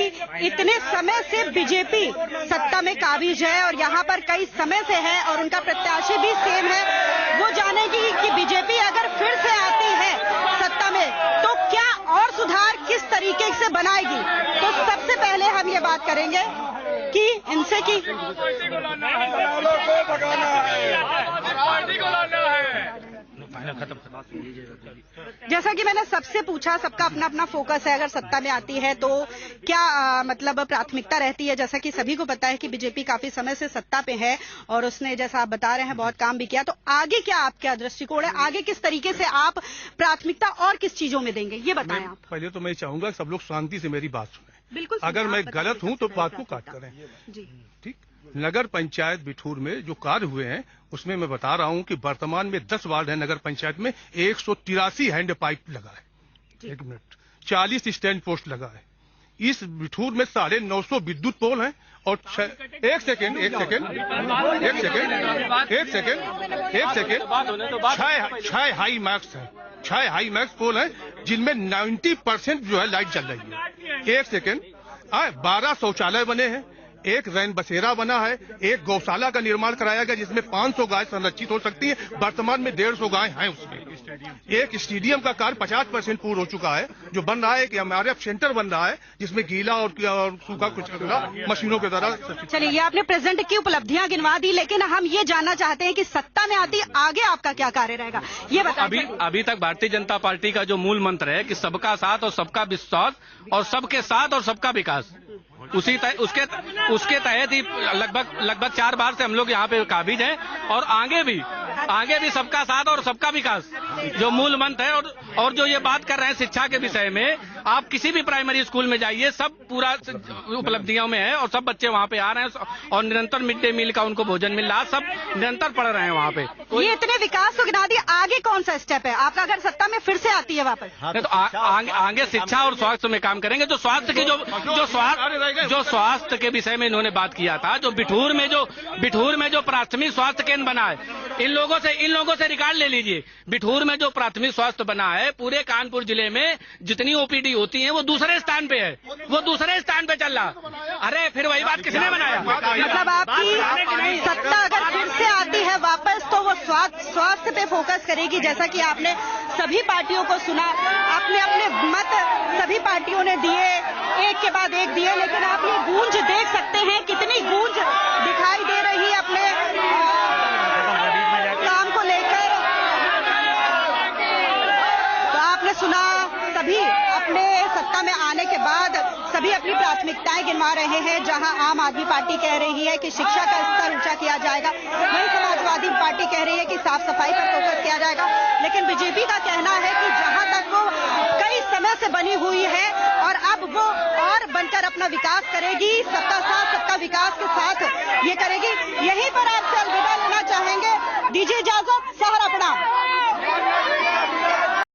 इतने समय से बीजेपी सत्ता में काबिज है और यहाँ पर कई समय से है और उनका प्रत्याशी भी सेम है। वो जानेगी कि बीजेपी अगर फिर से आती है सत्ता में तो क्या और सुधार किस तरीके से बनाएगी। तो सबसे पहले हम ये बात करेंगे कि इनसे की जैसा कि मैंने सबसे पूछा, सबका अपना अपना फोकस है। अगर सत्ता में आती है तो क्या मतलब प्राथमिकता रहती है? जैसा कि सभी को पता है कि बीजेपी काफी समय से सत्ता पे है और उसने, जैसा आप बता रहे हैं, बहुत काम भी किया। तो आगे क्या आपका दृष्टिकोण है? आगे किस तरीके से आप प्राथमिकता और किस चीजों में देंगे, ये बताएं आप। पहले तो मैं चाहूंगा सब लोग शांति से मेरी बात सुने। बिल्कुल, अगर मैं गलत हूं तो बात को काट करें। जी ठीक। नगर पंचायत बिठूर में जो कार्य हुए हैं उसमें मैं बता रहा हूं कि वर्तमान में 10 वार्ड है नगर पंचायत में, 183 हैंड पाइप लगा है, 1 मिनट 40 स्टैंड पोस्ट लगा है। इस बिठूर में 950 विद्युत पोल हैं और 1 सेकेंड 6 हाई मैक्स है, 6 हाई मैक्स पोल है जिनमें 90% जो है लाइट चल रही है। 1 सेकेंड 12 शौचालय बने हैं, 1 रैन बसेरा बना है, 1 गौशाला का निर्माण कराया गया जिसमें 500 गाय संरक्षित हो सकती हैं, वर्तमान में 150 गाय हैं उसमें। एक स्टेडियम का कार्य 50% पूर्ण हो चुका है, जो बन रहा है कि हमारे सेंटर बन रहा है जिसमें गीला और सूखा कचरा मशीनों के द्वारा। चलिए, ये आपने प्रेजेंट की उपलब्धियां गिनवा दी, लेकिन हम ये जानना चाहते हैं कि सत्ता में आती आगे आपका क्या कार्य रहेगा, ये बताइए। अभी तक भारतीय जनता पार्टी का जो मूल मंत्र है कि सबका साथ और सबका विश्वास और सबके साथ और सबका विकास, उसके तहत ही लगभग 4 बार से हम लोग यहाँ पे काबिज हैं और आगे भी सबका साथ और सबका विकास जो मूल मंत्र है। और जो ये बात कर रहे हैं शिक्षा के विषय में, आप किसी भी प्राइमरी स्कूल में जाइए, सब पूरा उपलब्धियों में है और सब बच्चे वहाँ पे आ रहे हैं और निरंतर मिड डे मील का उनको भोजन मिल रहा है, सब निरंतर पढ़ रहे हैं वहाँ पे। ये इतने विकास को गिना दिए, आगे कौन सा स्टेप है आपका अगर सत्ता में फिर से आती है वापस? तो आगे शिक्षा और स्वास्थ्य में काम करेंगे। जो स्वास्थ्य की जो स्वास्थ्य के विषय में इन्होंने बात किया था, जो बिठूर में जो प्राथमिक स्वास्थ्य केंद्र बना है, इन लोगों से रिकॉर्ड ले लीजिए। बिठूर में जो प्राथमिक स्वास्थ्य बना है, पूरे कानपुर जिले में जितनी ओपीडी वाली होती हैं वो दूसरे स्थान पे है, वो दूसरे स्थान पे चल रहा। अरे फिर वही बात किसने बनाया? मतलब आपकी सत्ता अगर फिर से आती है वापस तो वो स्वास्थ्य पे फोकस करेगी। जैसा कि आपने सभी पार्टियों को सुना, आपने अपने मत सभी पार्टियों ने दिए, एक के बाद एक दिए, लेकिन आप ये गूंज देख सकते हैं, कितनी गूंज दिखाई दे रही है अपने काम को लेकर। तो आपने सुना, सभी अपने सत्ता में आने के बाद सभी अपनी प्राथमिकताएं गिनवा रहे हैं। जहां आम आदमी पार्टी कह रही है कि शिक्षा का स्तर ऊंचा किया जाएगा, वहीं समाजवादी पार्टी कह रही है कि साफ सफाई पर फोकस किया जाएगा। लेकिन बीजेपी का कहना है कि जहां तक वो कई समय से बनी हुई है और अब वो और बनकर अपना विकास करेगी, सबका साथ सबका विकास के साथ ये करेगी। यहीं पर आपसे अलविदा लेना चाहेंगे, दीजिए इजाजत।